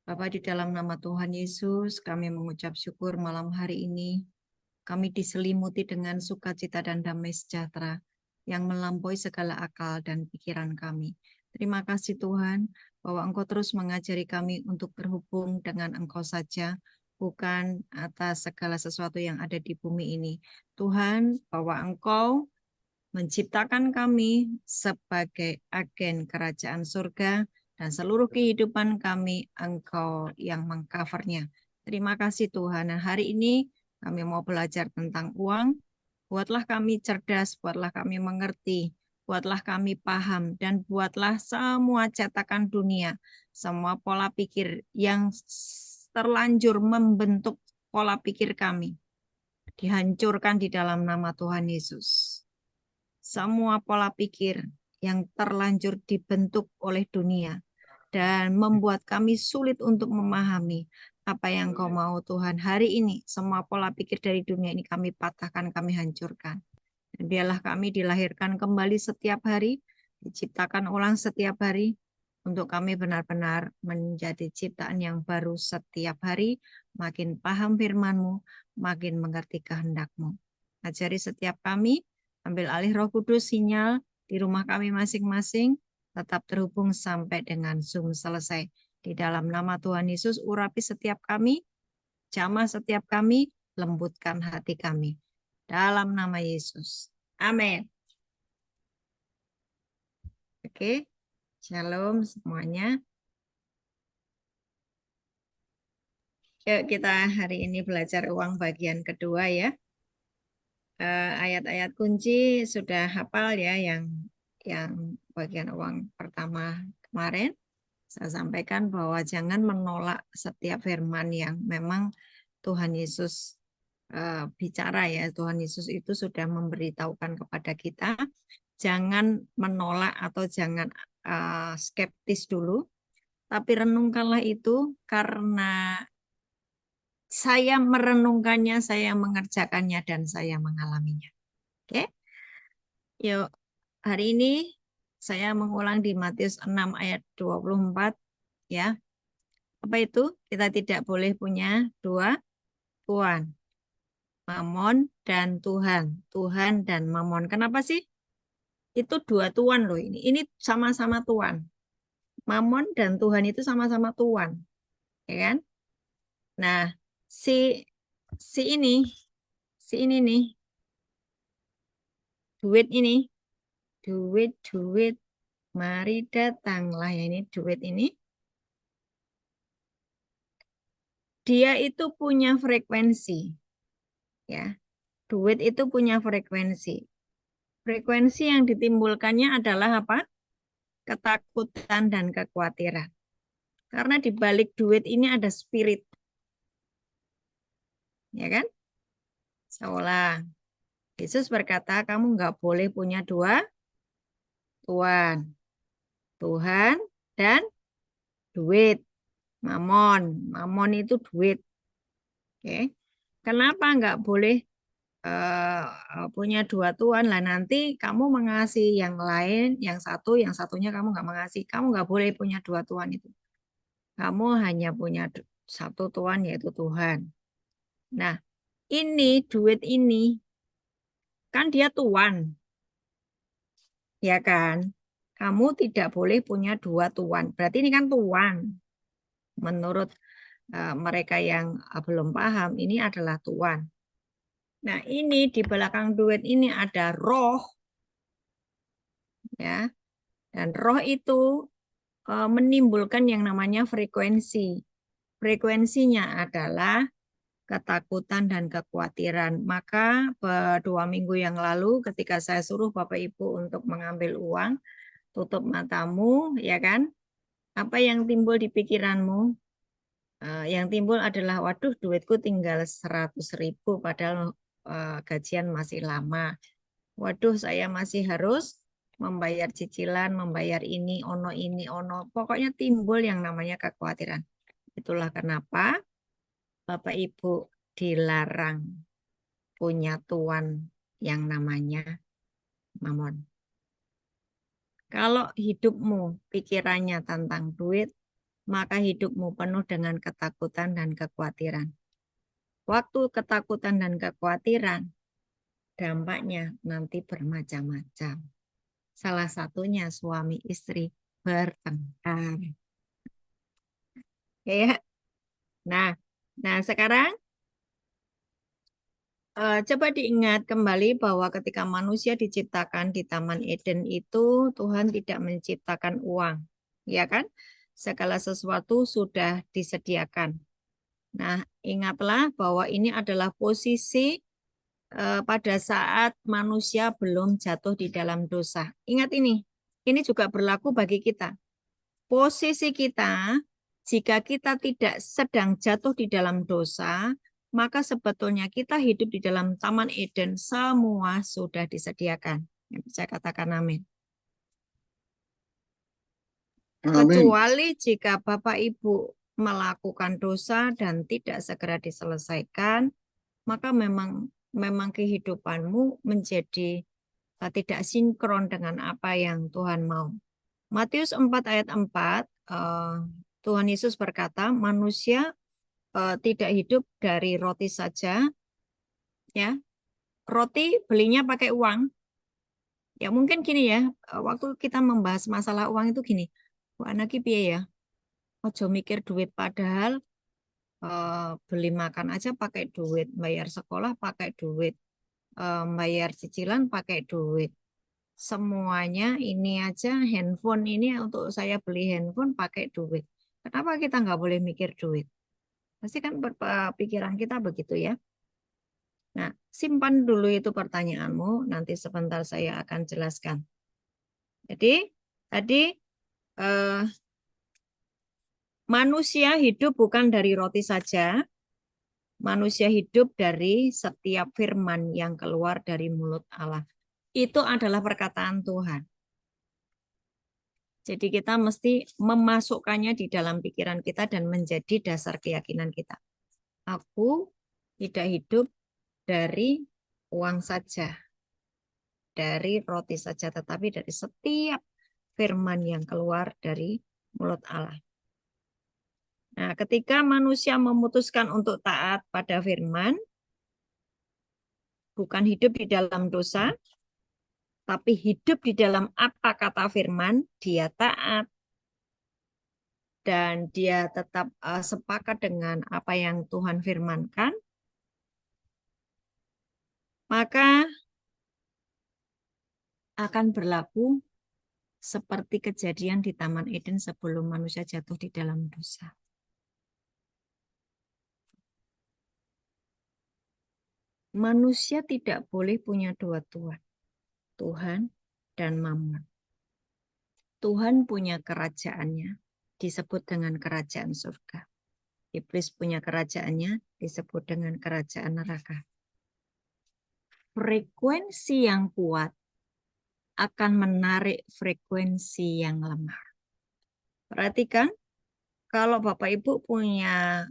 Bapa, di dalam nama Tuhan Yesus, kami mengucap syukur malam hari ini. Kami diselimuti dengan sukacita dan damai sejahtera yang melampaui segala akal dan pikiran kami. Terima kasih Tuhan, bahwa Engkau terus mengajari kami untuk berhubung dengan Engkau saja, bukan atas segala sesuatu yang ada di bumi ini. Tuhan, bahwa Engkau menciptakan kami sebagai agen kerajaan surga, dan seluruh kehidupan kami Engkau yang mengcovernya. Terima kasih Tuhan. Nah, hari ini kami mau belajar tentang uang. Buatlah kami cerdas, buatlah kami mengerti, buatlah kami paham, dan buatlah semua cetakan dunia, semua pola pikir yang terlanjur membentuk pola pikir kami, dihancurkan di dalam nama Tuhan Yesus. Semua pola pikir yang terlanjur dibentuk oleh dunia dan membuat kami sulit untuk memahami apa yang Kau mau Tuhan. Hari ini semua pola pikir dari dunia ini kami patahkan, kami hancurkan. Dan biarlah kami dilahirkan kembali setiap hari, diciptakan ulang setiap hari, untuk kami benar-benar menjadi ciptaan yang baru setiap hari, makin paham firman-Mu, makin mengerti kehendak-Mu. Ajari setiap kami, ambil alih Roh Kudus, sinyal di rumah kami masing-masing, tetap terhubung sampai dengan Zoom selesai. Di dalam nama Tuhan Yesus, urapi setiap kami, jamah setiap kami, lembutkan hati kami. Dalam nama Yesus. Amin. Oke, shalom semuanya. Yuk kita hari ini belajar uang bagian kedua ya. Ayat-ayat kunci sudah hafal ya, yang bagian uang pertama kemarin. Saya sampaikan bahwa jangan menolak setiap firman yang memang Tuhan Yesus bicara ya. Tuhan Yesus itu sudah memberitahukan kepada kita. Jangan menolak atau jangan skeptis dulu. Tapi renungkanlah itu, karena saya merenungkannya, saya mengerjakannya, dan saya mengalaminya. Oke? Yuk, hari ini saya mengulang di Matius 6 ayat 24 ya. Apa itu? Kita tidak boleh punya dua tuan, Mamon dan Tuhan. Tuhan dan Mamon. Kenapa sih? Itu dua tuan loh ini. Ini sama-sama tuan. Mamon dan Tuhan itu sama-sama tuan. Ya kan? Nah, si ini nih, duit ini, duit, mari datanglah ya, ini duit ini. Dia itu punya frekuensi, ya. Duit itu punya frekuensi. Frekuensi yang ditimbulkannya adalah apa? Ketakutan dan kekhawatiran. Karena di balik duit ini ada spirit, ya kan? Seolah Yesus berkata, kamu nggak boleh punya dua tuan, Tuhan dan duit. Mamon, mamon itu duit. Oke, kenapa nggak boleh punya dua tuan? Lah nanti kamu mengasihi yang lain, yang satunya kamu nggak mengasihi. Kamu nggak boleh punya dua tuan itu. Kamu hanya punya satu tuan, yaitu Tuhan. Nah, ini duit ini kan dia tuan, ya kan? Kamu tidak boleh punya dua tuan. Berarti ini kan tuan. Menurut mereka yang belum paham, ini adalah tuan. Nah, ini di belakang duit ini ada roh, ya. Dan roh itu menimbulkan yang namanya frekuensi. Frekuensinya adalah ketakutan dan kekhawatiran. Maka 2 minggu yang lalu ketika saya suruh Bapak Ibu untuk mengambil uang, tutup matamu, ya kan? Apa yang timbul di pikiranmu? Yang timbul adalah, waduh, duitku tinggal 100.000 padahal gajian masih lama. Waduh, saya masih harus membayar cicilan, membayar ini, ono. Pokoknya timbul yang namanya kekhawatiran. Itulah kenapa Bapak Ibu dilarang punya tuan yang namanya mamon. Kalau hidupmu pikirannya tentang duit, maka hidupmu penuh dengan ketakutan dan kekhawatiran. Waktu ketakutan dan kekhawatiran, dampaknya nanti bermacam-macam. Salah satunya suami istri bertengkar. Ya. Nah, sekarang coba diingat kembali bahwa ketika manusia diciptakan di Taman Eden itu Tuhan tidak menciptakan uang, ya kan? Segala sesuatu sudah disediakan. Nah, ingatlah bahwa ini adalah posisi pada saat manusia belum jatuh di dalam dosa. Ingat ini juga berlaku bagi kita. Posisi kita, jika kita tidak sedang jatuh di dalam dosa, maka sebetulnya kita hidup di dalam Taman Eden, semua sudah disediakan. Saya katakan amin. Kecuali jika Bapak Ibu melakukan dosa dan tidak segera diselesaikan, maka memang kehidupanmu menjadi tidak sinkron dengan apa yang Tuhan mau. Matius 4 ayat 4, Tuhan Yesus berkata, manusia tidak hidup dari roti saja, ya. Roti belinya pakai uang. Ya mungkin gini ya, waktu kita membahas masalah uang itu gini, wah anak piye ya, ojo mikir duit padahal beli makan aja pakai duit, bayar sekolah pakai duit, bayar cicilan pakai duit. Semuanya ini aja handphone ini untuk saya beli handphone pakai duit. Kenapa kita nggak boleh mikir duit? Pasti kan pikiran kita begitu ya. Nah, simpan dulu itu pertanyaanmu, nanti sebentar saya akan jelaskan. Jadi, tadi manusia hidup bukan dari roti saja, manusia hidup dari setiap firman yang keluar dari mulut Allah. Itu adalah perkataan Tuhan. Jadi kita mesti memasukkannya di dalam pikiran kita dan menjadi dasar keyakinan kita. Aku tidak hidup dari uang saja, dari roti saja, tetapi dari setiap firman yang keluar dari mulut Allah. Nah, ketika manusia memutuskan untuk taat pada firman, bukan hidup di dalam dosa, tapi hidup di dalam apa kata firman, dia taat, dan dia tetap sepakat dengan apa yang Tuhan firmankan, maka akan berlaku seperti kejadian di Taman Eden sebelum manusia jatuh di dalam dosa. Manusia tidak boleh punya dua tuan, Tuhan dan Mammon. Tuhan punya kerajaannya, disebut dengan kerajaan surga. Iblis punya kerajaannya, disebut dengan kerajaan neraka. Frekuensi yang kuat akan menarik frekuensi yang lemah. Perhatikan, kalau Bapak Ibu punya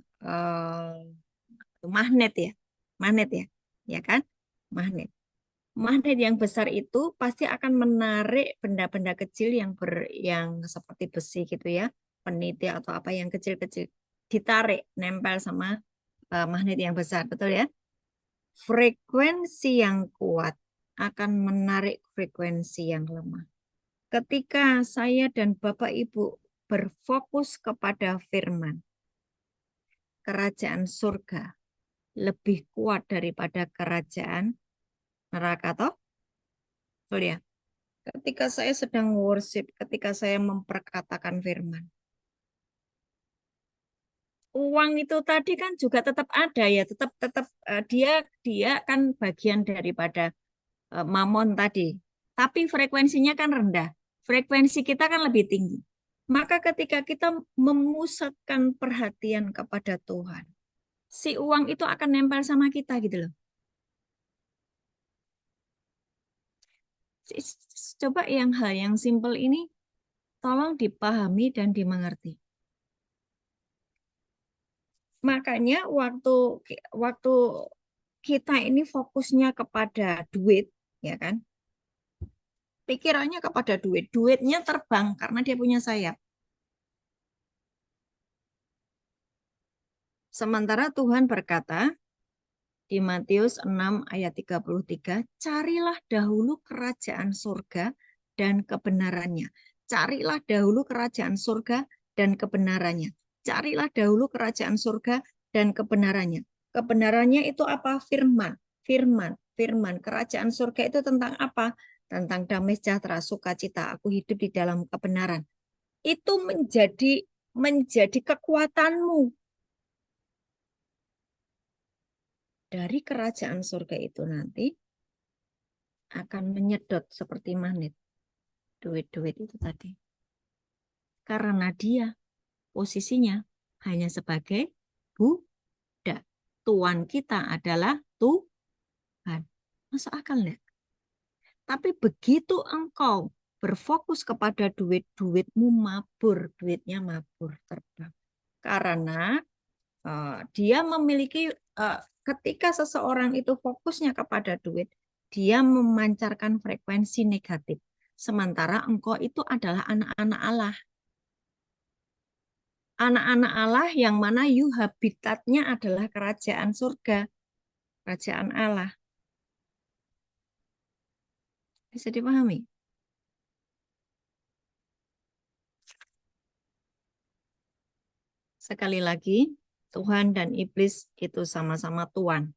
magnet ya kan? Magnet. Magnet yang besar itu pasti akan menarik benda-benda kecil yang seperti besi gitu ya, peniti atau apa yang kecil-kecil, ditarik, nempel sama magnet yang besar, betul ya? Frekuensi yang kuat akan menarik frekuensi yang lemah. Ketika saya dan Bapak Ibu berfokus kepada firman, kerajaan surga lebih kuat daripada kerajaan neraka, toh? Betul ya? Ketika saya sedang worship, ketika saya memperkatakan firman, uang itu tadi kan juga tetap ada ya, tetap dia kan bagian daripada mamon tadi. Tapi frekuensinya kan rendah. Frekuensi kita kan lebih tinggi. Maka ketika kita memusatkan perhatian kepada Tuhan, si uang itu akan nempel sama kita gitu loh. Coba hal yang simpel ini tolong dipahami dan dimengerti. Makanya waktu kita ini fokusnya kepada duit, ya kan? Pikirannya kepada duit. Duitnya terbang karena dia punya sayap. Sementara Tuhan berkata di Matius 6 ayat 33, carilah dahulu kerajaan surga dan kebenarannya. Carilah dahulu kerajaan surga dan kebenarannya. Carilah dahulu kerajaan surga dan kebenarannya. Kebenarannya itu apa? Firman. Firman. Firman. Kerajaan surga itu tentang apa? Tentang damai sejahtera, sukacita. Aku hidup di dalam kebenaran. Itu menjadi kekuatanmu. Dari kerajaan surga itu nanti akan menyedot seperti magnet duit-duit itu tadi. Karena dia posisinya hanya sebagai budak. Tuan kita adalah Tuhan. Masuk akal enggak? Tapi begitu engkau berfokus kepada duit, duitmu mabur, duitnya mabur terbang. Karena dia memiliki ketika seseorang itu fokusnya kepada duit, dia memancarkan frekuensi negatif. Sementara engkau itu adalah anak-anak Allah. Anak-anak Allah yang mana habitatnya adalah kerajaan surga, kerajaan Allah. Bisa dipahami? Sekali lagi, Tuhan dan iblis itu sama-sama tuan.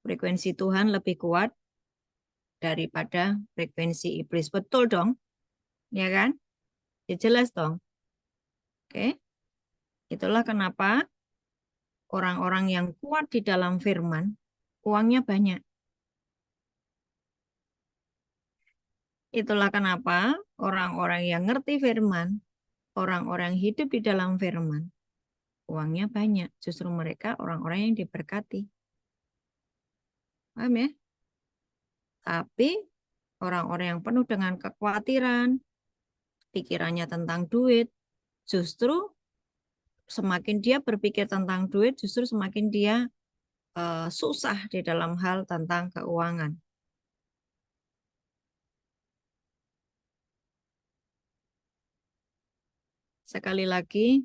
Frekuensi Tuhan lebih kuat daripada frekuensi iblis. Betul dong? Ya kan? Ya jelas dong. Oke. Itulah kenapa orang-orang yang kuat di dalam firman, uangnya banyak. Itulah kenapa orang-orang yang ngerti firman, orang-orang hidup di dalam firman, uangnya banyak. Justru mereka orang-orang yang diberkati. Paham ya? Tapi orang-orang yang penuh dengan kekhawatiran, pikirannya tentang duit, justru semakin dia berpikir tentang duit, justru semakin dia susah di dalam hal tentang keuangan. Sekali lagi,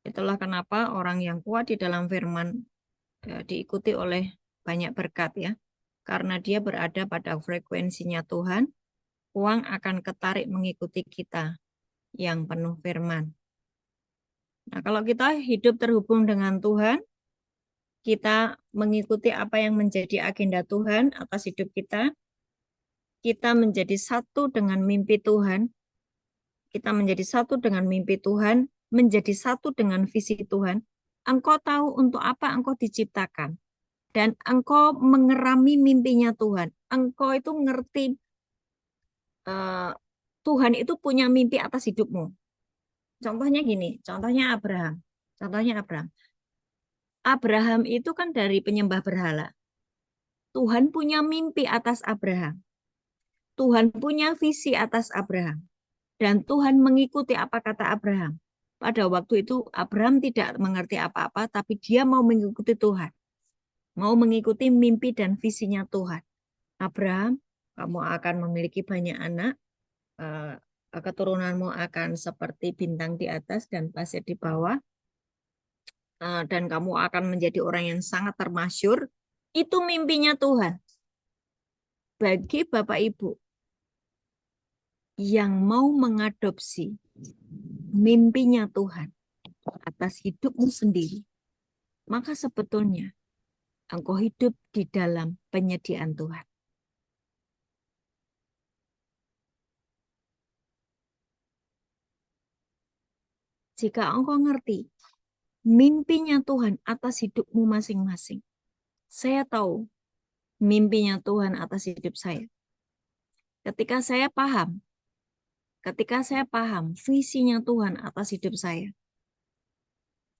itulah kenapa orang yang kuat di dalam firman diikuti oleh banyak berkat ya. Karena dia berada pada frekuensinya Tuhan, uang akan ketarik mengikuti kita yang penuh firman. Nah, kalau kita hidup terhubung dengan Tuhan, kita mengikuti apa yang menjadi agenda Tuhan atas hidup kita menjadi satu dengan mimpi Tuhan, kita menjadi satu dengan mimpi Tuhan, menjadi satu dengan visi Tuhan. Engkau tahu untuk apa engkau diciptakan. Dan engkau mengerami mimpinya Tuhan. Engkau itu ngerti Tuhan itu punya mimpi atas hidupmu. Contohnya gini, contohnya Abraham. Contohnya Abraham. Abraham itu kan dari penyembah berhala. Tuhan punya mimpi atas Abraham. Tuhan punya visi atas Abraham. Dan Tuhan mengikuti apa kata Abraham. Pada waktu itu Abraham tidak mengerti apa-apa, tapi dia mau mengikuti Tuhan. Mau mengikuti mimpi dan visinya Tuhan. Abraham, kamu akan memiliki banyak anak, keturunanmu akan seperti bintang di atas dan pasir di bawah, dan kamu akan menjadi orang yang sangat termasyur. Itu mimpinya Tuhan. Bagi Bapak Ibu yang mau mengadopsi mimpinya Tuhan atas hidupmu sendiri, maka sebetulnya engkau hidup di dalam penyediaan Tuhan. Jika engkau ngerti mimpinya Tuhan atas hidupmu masing-masing, saya tahu mimpinya Tuhan atas hidup saya. Ketika saya paham visinya Tuhan atas hidup saya,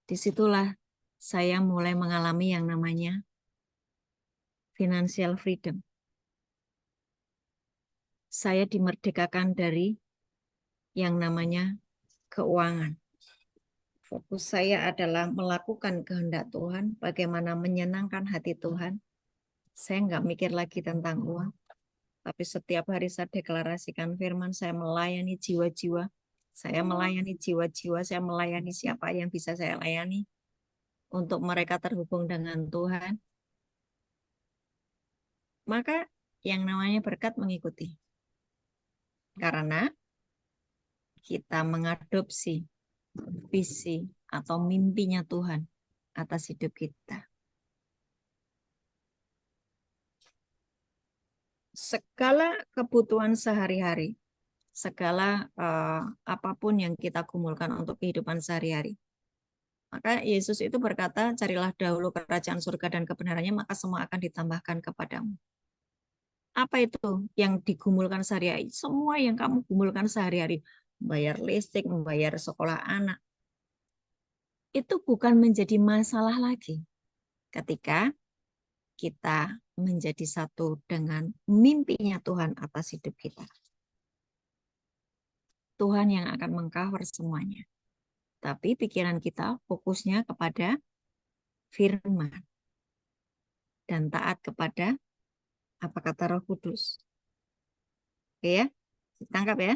disitulah saya mulai mengalami yang namanya financial freedom. Saya dimerdekakan dari yang namanya keuangan. Fokus saya adalah melakukan kehendak Tuhan, bagaimana menyenangkan hati Tuhan. Saya nggak mikir lagi tentang uang. Tapi setiap hari saya deklarasikan firman, saya melayani jiwa-jiwa. Saya melayani jiwa-jiwa, saya melayani siapa yang bisa saya layani. untuk mereka terhubung dengan Tuhan, maka yang namanya berkat mengikuti. Karena kita mengadopsi visi atau mimpinya Tuhan atas hidup kita. Segala kebutuhan sehari-hari, segala apapun yang kita gumulkan untuk kehidupan sehari-hari. Maka Yesus itu berkata, carilah dahulu kerajaan surga dan kebenarannya, maka semua akan ditambahkan kepadamu. Apa itu yang digumulkan sehari-hari? Semua yang kamu gumulkan sehari-hari, membayar listrik, membayar sekolah anak, itu bukan menjadi masalah lagi ketika kita menjadi satu dengan mimpinya Tuhan atas hidup kita. Tuhan yang akan mengcover semuanya. Tapi pikiran kita fokusnya kepada firman dan taat kepada apa kata Roh Kudus. Oke ya, tangkap ya.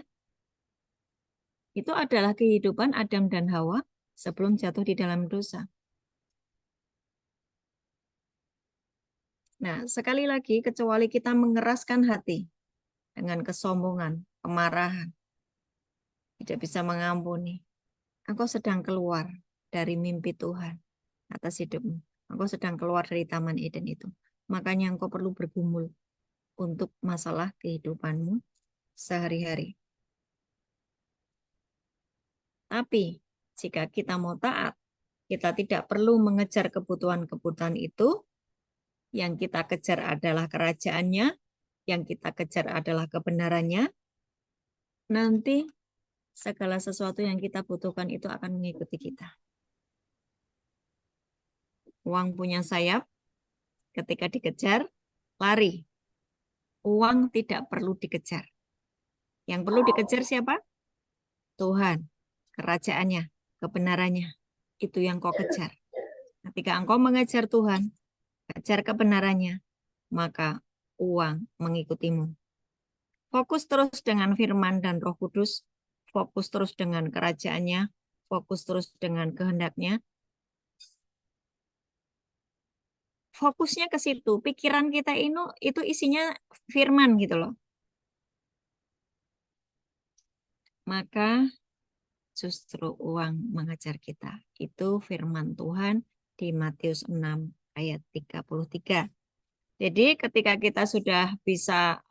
Itu adalah kehidupan Adam dan Hawa sebelum jatuh di dalam dosa. Nah, sekali lagi, kecuali kita mengeraskan hati dengan kesombongan, kemarahan, tidak bisa mengampuni, engkau sedang keluar dari mimpi Tuhan atas hidupmu. Engkau sedang keluar dari Taman Eden itu. Makanya engkau perlu bergumul untuk masalah kehidupanmu sehari-hari. Tapi jika kita mau taat, kita tidak perlu mengejar kebutuhan-kebutuhan itu. Yang kita kejar adalah kerajaannya, yang kita kejar adalah kebenarannya. Nanti segala sesuatu yang kita butuhkan itu akan mengikuti kita. Uang punya sayap, ketika dikejar, lari. Uang tidak perlu dikejar. Yang perlu dikejar siapa? Tuhan, kerajaannya, kebenarannya. Itu yang kau kejar. Ketika engkau mengejar Tuhan, kejar kebenarannya, maka uang mengikutimu. Fokus terus dengan firman dan Roh Kudus, fokus terus dengan kerajaannya, fokus terus dengan kehendaknya. Fokusnya ke situ, pikiran kita itu isinya firman gitu loh. Maka justru uang mengejar kita. Itu firman Tuhan di Matius 6 ayat 33. Jadi ketika kita sudah bisa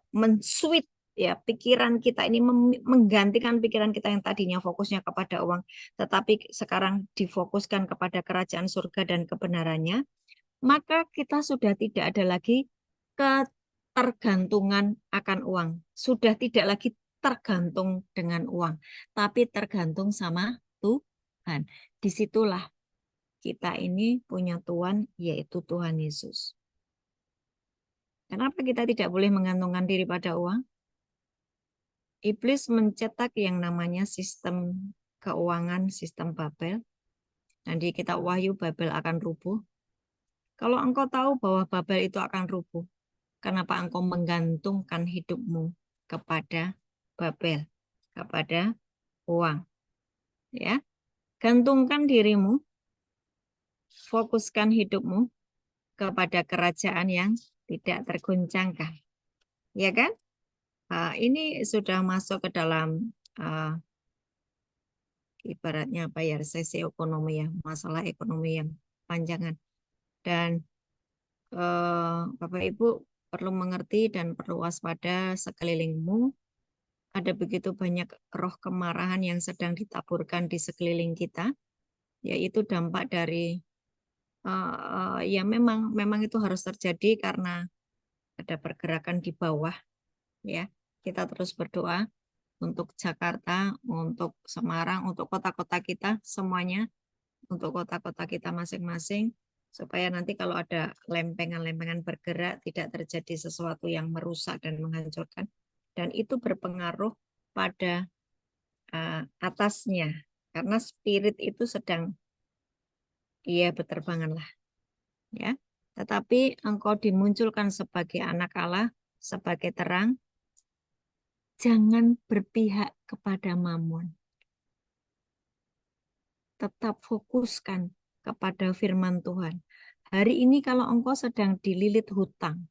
men-switch ya pikiran kita ini menggantikan pikiran kita yang tadinya fokusnya kepada uang, tetapi sekarang difokuskan kepada kerajaan surga dan kebenarannya, maka kita sudah tidak ada lagi ketergantungan akan uang. Sudah tidak lagi tergantung dengan uang, tapi tergantung sama Tuhan. Disitulah kita ini punya Tuhan, yaitu Tuhan Yesus. Kenapa kita tidak boleh menggantungkan diri pada uang? Iblis mencetak yang namanya sistem keuangan, sistem Babel. Dan di kitab Wahyu, Babel akan rubuh. Kalau engkau tahu bahwa Babel itu akan rubuh, kenapa engkau menggantungkan hidupmu kepada Babel, kepada uang? Ya, gantungkan dirimu, fokuskan hidupmu kepada kerajaan yang tidak tergoncangkan. Ya kan? Ini sudah masuk ke dalam ibaratnya apa ya, resesi ekonomi ya, masalah ekonomi yang panjangan. Dan Bapak Ibu perlu mengerti dan perlu waspada sekelilingmu. Ada begitu banyak roh kemarahan yang sedang ditaburkan di sekeliling kita, yaitu dampak dari ya memang itu harus terjadi karena ada pergerakan di bawah ya. Kita terus berdoa untuk Jakarta, untuk Semarang, untuk kota-kota kita semuanya, untuk kota-kota kita masing-masing, supaya nanti kalau ada lempengan-lempengan bergerak tidak terjadi sesuatu yang merusak dan menghancurkan, dan itu berpengaruh pada atasnya, karena spirit itu sedang berterbangan lah, ya. Tetapi engkau dimunculkan sebagai anak Allah, sebagai terang, jangan berpihak kepada mamon. tetap fokuskan kepada firman Tuhan. Hari ini kalau engkau sedang dililit hutang,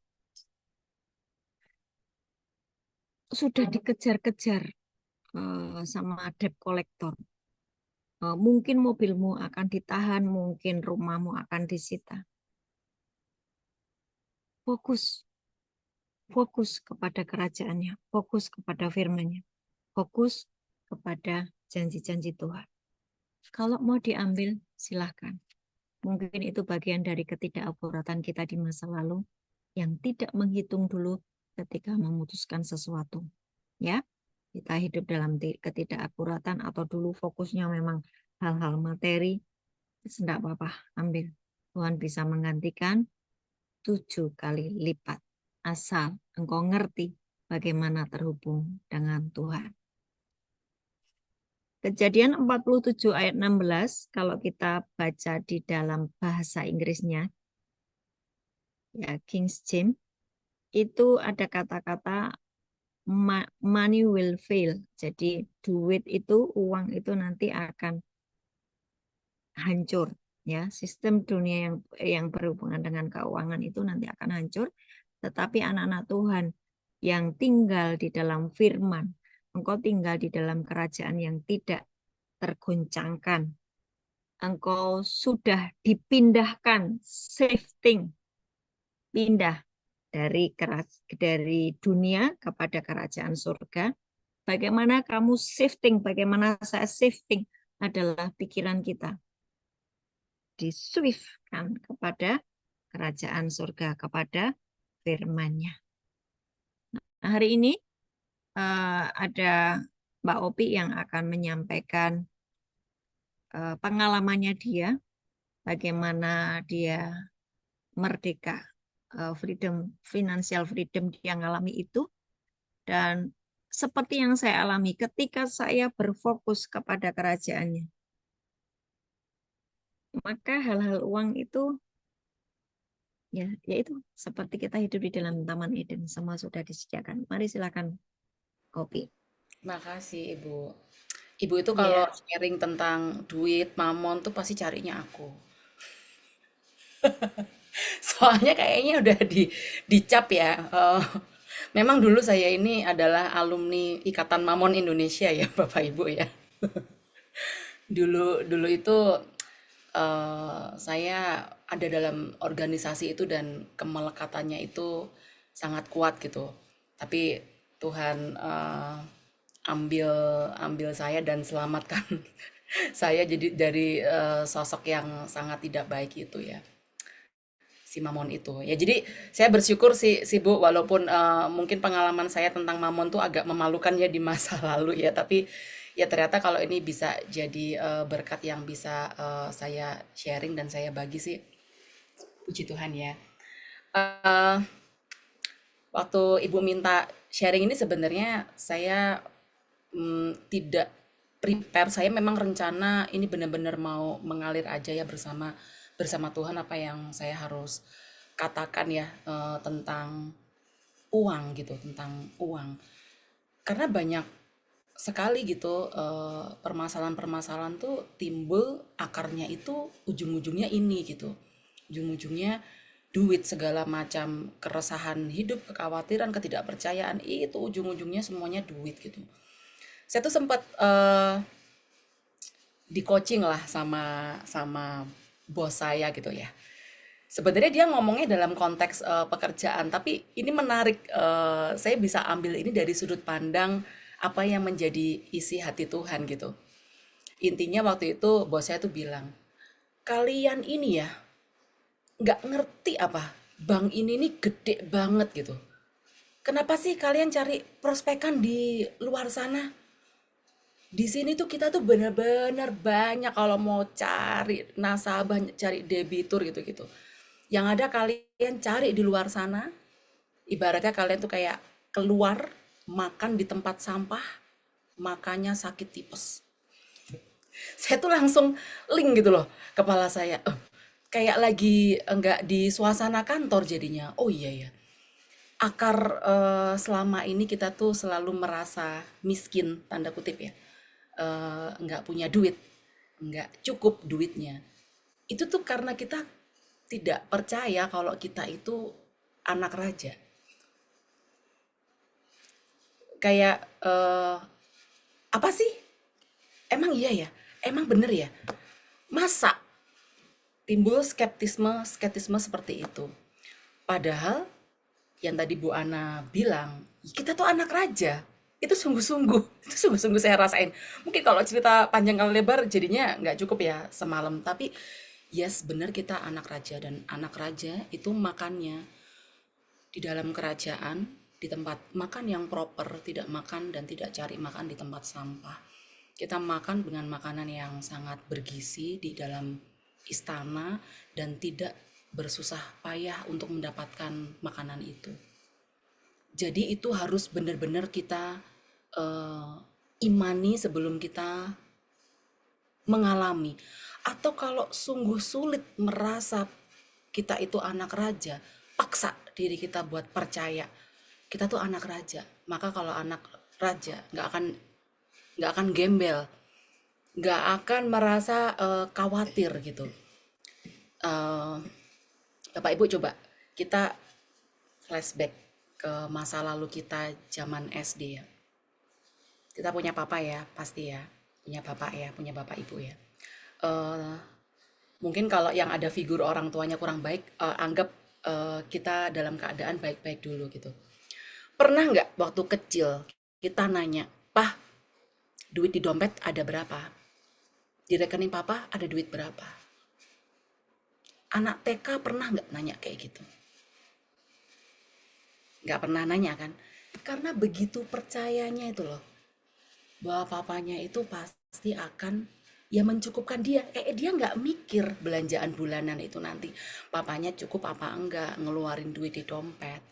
sudah dikejar-kejar sama debt collector, mungkin mobilmu akan ditahan, mungkin rumahmu akan disita. Fokus kepada kerajaannya, fokus kepada firman-Nya, fokus kepada janji-janji Tuhan. Kalau mau diambil, silahkan. Mungkin itu bagian dari ketidakakuratan kita di masa lalu yang tidak menghitung dulu ketika memutuskan sesuatu. Ya, kita hidup dalam ketidakakuratan atau dulu fokusnya memang hal-hal materi, tidak apa-apa, ambil. Tuhan bisa menggantikan 7 kali lipat. Asal engkau ngerti bagaimana terhubung dengan Tuhan. Kejadian 47 ayat 16, kalau kita baca di dalam bahasa Inggrisnya, ya King James, itu ada kata-kata money will fail. Jadi duit itu, uang itu nanti akan hancur. Ya, sistem dunia yang berhubungan dengan keuangan itu nanti akan hancur. Tetapi anak-anak Tuhan yang tinggal di dalam firman, engkau tinggal di dalam kerajaan yang tidak tergoncangkan. Engkau sudah dipindahkan, shifting, pindah dari dunia kepada kerajaan surga. Bagaimana kamu shifting, bagaimana saya shifting adalah pikiran kita. Diswiftkan kepada kerajaan surga, kepada firman-Nya. Nah, hari ini ada Mbak Opi yang akan menyampaikan pengalamannya dia, bagaimana dia merdeka, financial freedom dia mengalami itu, dan seperti yang saya alami ketika saya berfokus kepada kerajaannya, maka hal-hal uang itu ya itu seperti kita hidup di dalam Taman Eden, semua sudah disediakan. Mari silakan kopi. Makasih Ibu. Ibu itu kalau Ya, sharing tentang duit, mamon tuh pasti carinya aku. Soalnya kayaknya udah dicap ya. Memang dulu saya ini adalah alumni Ikatan Mamon Indonesia ya, Bapak Ibu ya. Dulu dulu itu saya ada dalam organisasi itu dan kemelekatannya itu sangat kuat gitu. Tapi Tuhan ambil ambil saya dan selamatkan saya jadi dari sosok yang sangat tidak baik itu ya, si Mamon itu. Ya jadi saya bersyukur sih Bu, walaupun mungkin pengalaman saya tentang Mamon tuh agak memalukan ya di masa lalu ya, tapi ya ternyata kalau ini bisa jadi berkat yang bisa saya sharing dan saya bagi sih, puji Tuhan ya. Eh, Waktu Ibu minta sharing ini sebenarnya saya tidak prepare. Saya memang rencana ini benar-benar mau mengalir aja ya bersama bersama Tuhan apa yang saya harus katakan ya tentang uang gitu, tentang uang. Karena banyak sekali gitu permasalahan-permasalahan tuh timbul akarnya itu ujung-ujungnya ini gitu. Ujung-ujungnya duit, segala macam keresahan hidup, kekhawatiran, ketidakpercayaan itu ujung-ujungnya semuanya duit gitu. Saya tuh sempat di coaching lah sama sama bos saya gitu ya. Sebenarnya dia ngomongnya dalam konteks pekerjaan, tapi ini menarik. Saya bisa ambil ini dari sudut pandang apa yang menjadi isi hati Tuhan gitu. Intinya waktu itu bos saya tuh bilang, kalian ini ya nggak ngerti apa bank ini nih gede banget gitu. Kenapa sih kalian cari prospekan di luar sana? Di sini tuh kita tuh bener-bener banyak kalau mau cari nasabah, cari debitur gitu-gitu. Yang ada kalian cari di luar sana, ibaratnya kalian tuh kayak keluar makan di tempat sampah, makanya sakit tipes. Saya tuh langsung link gitu loh kepala saya. Kayak lagi enggak di suasana kantor jadinya. Oh iya ya. Akar selama ini kita tuh selalu merasa miskin tanda kutip ya. Enggak punya duit. nggak cukup duitnya. Itu tuh karena kita tidak percaya kalau kita itu anak raja. Kayak apa sih? Emang iya ya? Emang bener ya? Masa timbul skeptisme seperti itu? Padahal yang tadi Bu Ana bilang, kita tuh anak raja. Itu sungguh-sungguh, itu sungguh-sungguh saya rasain. Mungkin kalau cerita panjang kali lebar jadinya nggak cukup ya semalam. Tapi yes, bener kita anak raja. Dan anak raja itu makannya di dalam kerajaan, di tempat makan yang proper, tidak makan dan tidak cari makan di tempat sampah. Kita makan dengan makanan yang sangat bergizi di dalam istana dan tidak bersusah payah untuk mendapatkan makanan itu. Jadi itu harus benar-benar kita eh, imani sebelum kita mengalami. Atau kalau sungguh sulit merasa kita itu anak raja, paksa diri kita buat percaya kita tuh anak raja. Maka kalau anak raja nggak akan gembel, nggak akan merasa khawatir gitu. Eh, Bapak Ibu coba kita flashback ke masa lalu kita zaman SD ya. Kita punya papa ya, pasti ya. Punya bapak ya, punya bapak ibu ya. Eh, Mungkin kalau yang ada figur orang tuanya kurang baik, anggap kita dalam keadaan baik-baik dulu gitu. Pernah nggak waktu kecil kita nanya, "Pah, duit di dompet ada berapa? Di rekening papa ada duit berapa?" Anak TK pernah nggak nanya kayak gitu? Nggak pernah nanya kan? Karena begitu percayanya itu loh, bahwa papanya itu pasti akan ya mencukupkan dia. Dia nggak mikir belanjaan bulanan itu nanti papanya cukup apa enggak ngeluarin duit di dompet.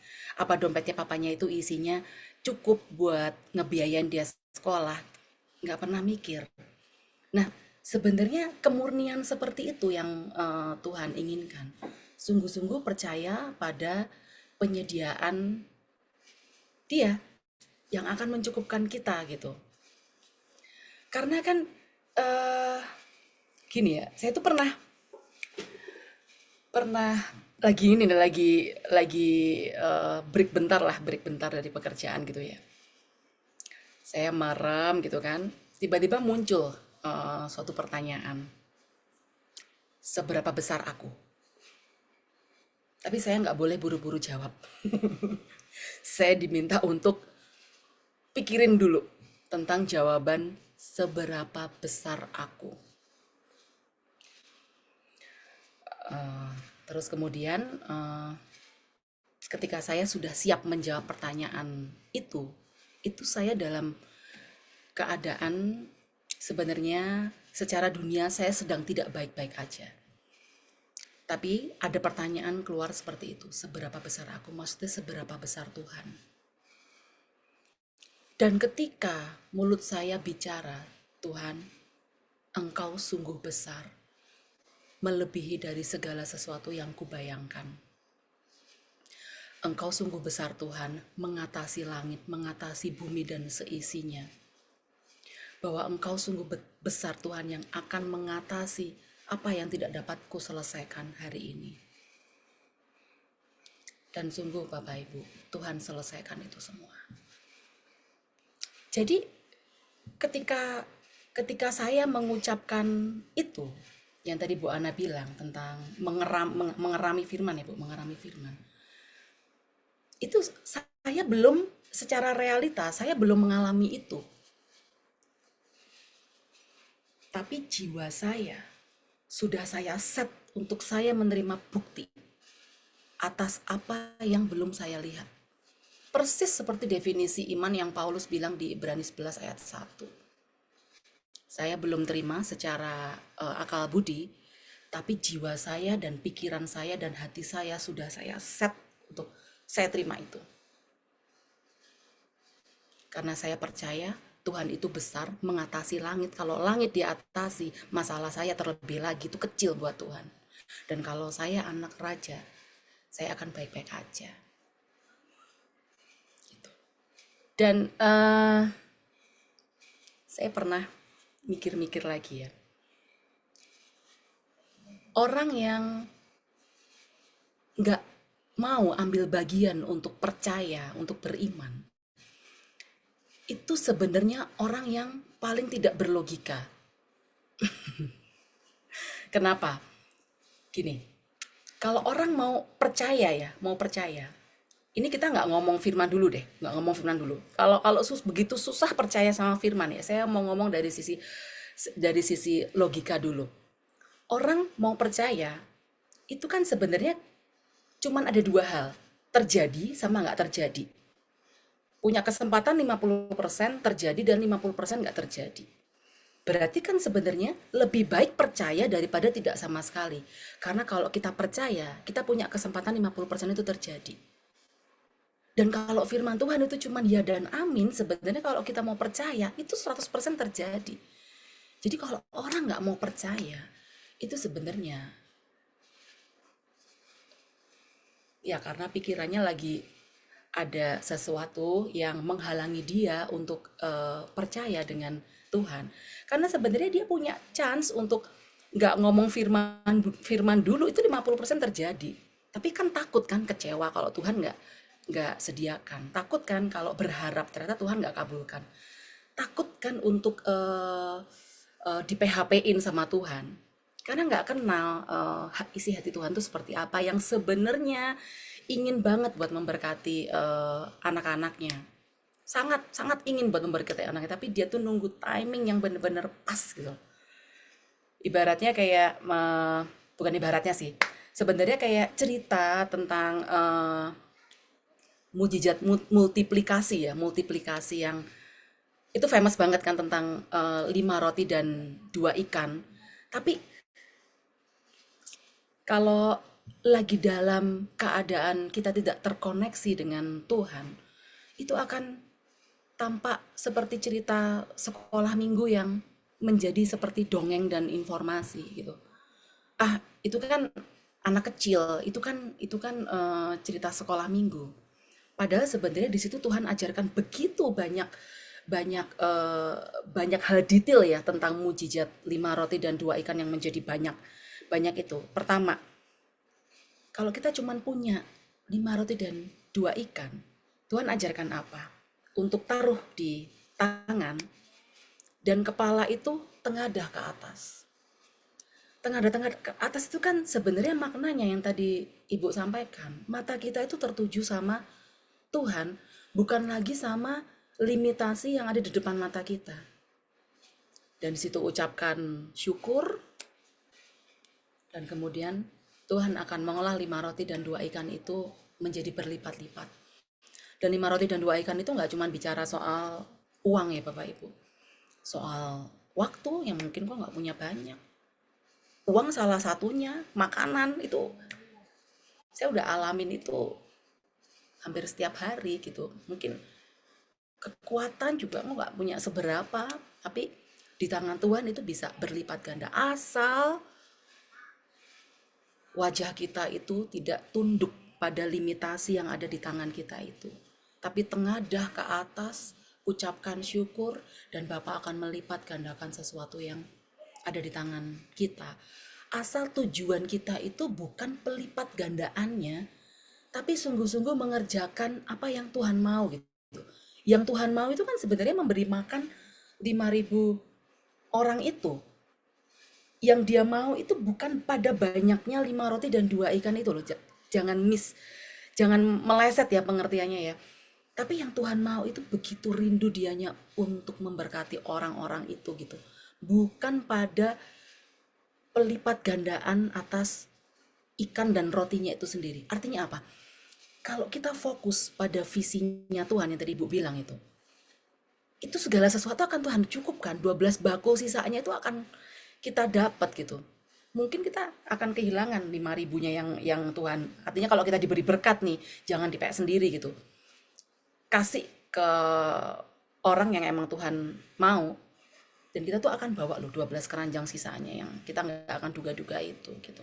Apa dompetnya papanya itu isinya cukup buat ngebiayain dia sekolah. Nggak pernah mikir. Nah, sebenarnya kemurnian seperti itu yang Tuhan inginkan. Sungguh-sungguh percaya pada penyediaan dia yang akan mencukupkan kita gitu. Karena kan eh gini ya, saya tuh pernah pernah lagi ini nih, lagi break bentar dari pekerjaan gitu ya. Saya merem gitu kan, tiba-tiba muncul suatu pertanyaan, seberapa besar aku? Tapi saya nggak boleh buru-buru jawab. Saya diminta untuk pikirin dulu tentang jawaban seberapa besar aku. Terus kemudian ketika saya sudah siap menjawab pertanyaan itu saya dalam keadaan sebenarnya secara dunia saya sedang tidak baik-baik aja. Tapi ada pertanyaan keluar seperti itu, seberapa besar aku? Maksudnya seberapa besar Tuhan? Dan ketika mulut saya bicara, Tuhan, Engkau sungguh besar, melebihi dari segala sesuatu yang kubayangkan. Engkau sungguh besar Tuhan, mengatasi langit, mengatasi bumi dan seisinya. Bahwa Engkau sungguh besar Tuhan yang akan mengatasi apa yang tidak dapat kuselesaikan hari ini. Dan sungguh Bapak Ibu, Tuhan selesaikan itu semua. Jadi ketika ketika saya mengucapkan itu, yang tadi Bu Ana bilang tentang mengerami firman ya Bu, mengerami firman. Itu saya belum secara realita, saya belum mengalami itu. Tapi jiwa saya sudah saya set untuk saya menerima bukti atas apa yang belum saya lihat. Persis seperti definisi iman yang Paulus bilang di Ibrani 11 ayat 1. Saya belum terima secara akal budi, tapi jiwa saya dan pikiran saya dan hati saya sudah saya set untuk saya terima itu. Karena saya percaya Tuhan itu besar, mengatasi langit. Kalau langit diatasi, masalah saya terlebih lagi itu kecil buat Tuhan. Dan kalau saya anak raja, saya akan baik-baik aja. Gitu. Dan saya pernah mikir-mikir lagi ya. orang yang nggak mau ambil bagian untuk percaya, untuk beriman, itu sebenarnya orang yang paling tidak berlogika. Kenapa? Gini, kalau orang mau percaya ya, mau percaya. Ini kita nggak ngomong firman dulu deh, nggak ngomong firman dulu. Kalau kalau begitu susah percaya sama firman ya, saya mau ngomong dari sisi logika dulu. Orang mau percaya itu kan sebenarnya cuman ada dua hal, terjadi sama nggak terjadi. Punya kesempatan 50% terjadi dan 50% nggak terjadi. Berarti kan sebenarnya lebih baik percaya daripada tidak sama sekali. Karena kalau kita percaya, kita punya kesempatan 50% itu terjadi. Dan kalau firman Tuhan itu cuma ya dan amin, sebenarnya kalau kita mau percaya, itu 100% terjadi. Jadi kalau orang nggak mau percaya, itu sebenarnya ya karena pikirannya lagi ada sesuatu yang menghalangi dia untuk percaya dengan Tuhan. Karena sebenarnya dia punya chance untuk nggak ngomong firman firman dulu itu 50% terjadi. Tapi kan takut kan kecewa kalau Tuhan nggak sediakan. Takut kan kalau berharap ternyata Tuhan nggak kabulkan. Takut kan untuk di PHP-in sama Tuhan. Karena nggak kenal isi hati Tuhan itu seperti apa yang sebenarnya ingin banget buat memberkati anak-anaknya. Sangat sangat ingin buat memberkati anaknya, tapi dia tuh nunggu timing yang bener-bener pas gitu. Ibaratnya kayak bukan ibaratnya sih. Sebenarnya kayak cerita tentang mujizat multiplikasi ya, multiplikasi yang itu famous banget kan tentang 5 roti dan 2 ikan. Tapi kalau lagi dalam keadaan kita tidak terkoneksi dengan Tuhan, itu akan tampak seperti cerita sekolah minggu yang menjadi seperti dongeng dan informasi gitu. Ah, itu kan anak kecil, itu kan cerita sekolah minggu. Padahal sebenarnya di situ Tuhan ajarkan begitu banyak banyak eh, banyak hal detail ya tentang mujizat 5 roti dan 2 ikan yang menjadi banyak banyak itu. Pertama, kalau kita cuman punya 5 roti dan 2 ikan, Tuhan ajarkan apa? Untuk taruh di tangan dan kepala itu tengadah ke atas. Tengadah-tengadah ke atas itu kan sebenarnya maknanya yang tadi Ibu sampaikan. Mata kita itu tertuju sama Tuhan, bukan lagi sama limitasi yang ada di depan mata kita. Dan di situ ucapkan syukur, dan kemudian Tuhan akan mengolah 5 roti dan 2 ikan itu menjadi berlipat-lipat. Dan 5 roti dan 2 ikan itu nggak cuma bicara soal uang ya Bapak Ibu. Soal waktu yang mungkin kok nggak punya banyak. Uang salah satunya, makanan itu saya udah alamin itu hampir setiap hari gitu. Mungkin kekuatan juga kok nggak punya seberapa, tapi di tangan Tuhan itu bisa berlipat ganda asal wajah kita itu tidak tunduk pada limitasi yang ada di tangan kita itu. Tapi tengadah ke atas, ucapkan syukur, dan Bapak akan melipat gandakan sesuatu yang ada di tangan kita. Asal tujuan kita itu bukan pelipat gandaannya, tapi sungguh-sungguh mengerjakan apa yang Tuhan mau gitu. Yang Tuhan mau itu kan sebenarnya memberi makan 5.000 orang itu. Yang dia mau itu bukan pada banyaknya 5 roti dan 2 ikan itu loh. Jangan jangan meleset ya pengertiannya ya. Tapi yang Tuhan mau itu begitu rindu dianya untuk memberkati orang-orang itu gitu. Bukan pada pelipat gandaan atas ikan dan rotinya itu sendiri. Artinya apa? Kalau kita fokus pada visinya Tuhan yang tadi Ibu bilang itu segala sesuatu akan Tuhan cukupkan. 12 bakul sisanya itu akan kita dapat gitu. Mungkin kita akan kehilangan 5.000-nya yang Tuhan. Artinya kalau kita diberi berkat nih, jangan dipek sendiri gitu. Kasih ke orang yang emang Tuhan mau. Dan kita tuh akan bawa loh 12 keranjang sisanya yang kita nggak akan duga-duga itu gitu.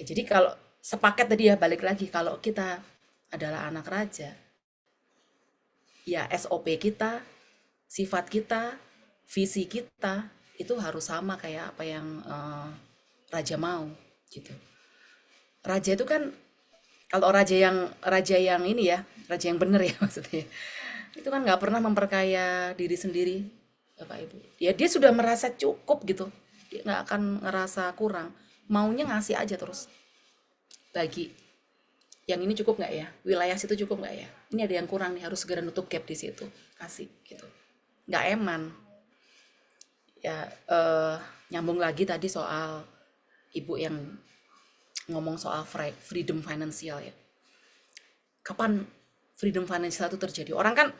Ya, jadi kalau sepaket tadi ya balik lagi kalau kita adalah anak raja, ya SOP kita, sifat kita, visi kita itu harus sama kayak apa yang raja mau gitu. Raja itu kan, kalau raja yang ini ya, raja yang bener ya maksudnya, itu kan nggak pernah memperkaya diri sendiri, Bapak Ibu. Ya dia sudah merasa cukup gitu, dia nggak akan ngerasa kurang, maunya ngasih aja terus, bagi yang ini cukup nggak ya, wilayah situ cukup nggak ya, ini ada yang kurang nih, harus segera nutup gap di situ, kasih gitu, nggak eman. Ya nyambung lagi tadi soal ibu yang ngomong soal freedom finansial ya. Kapan freedom financial itu terjadi? Orang kan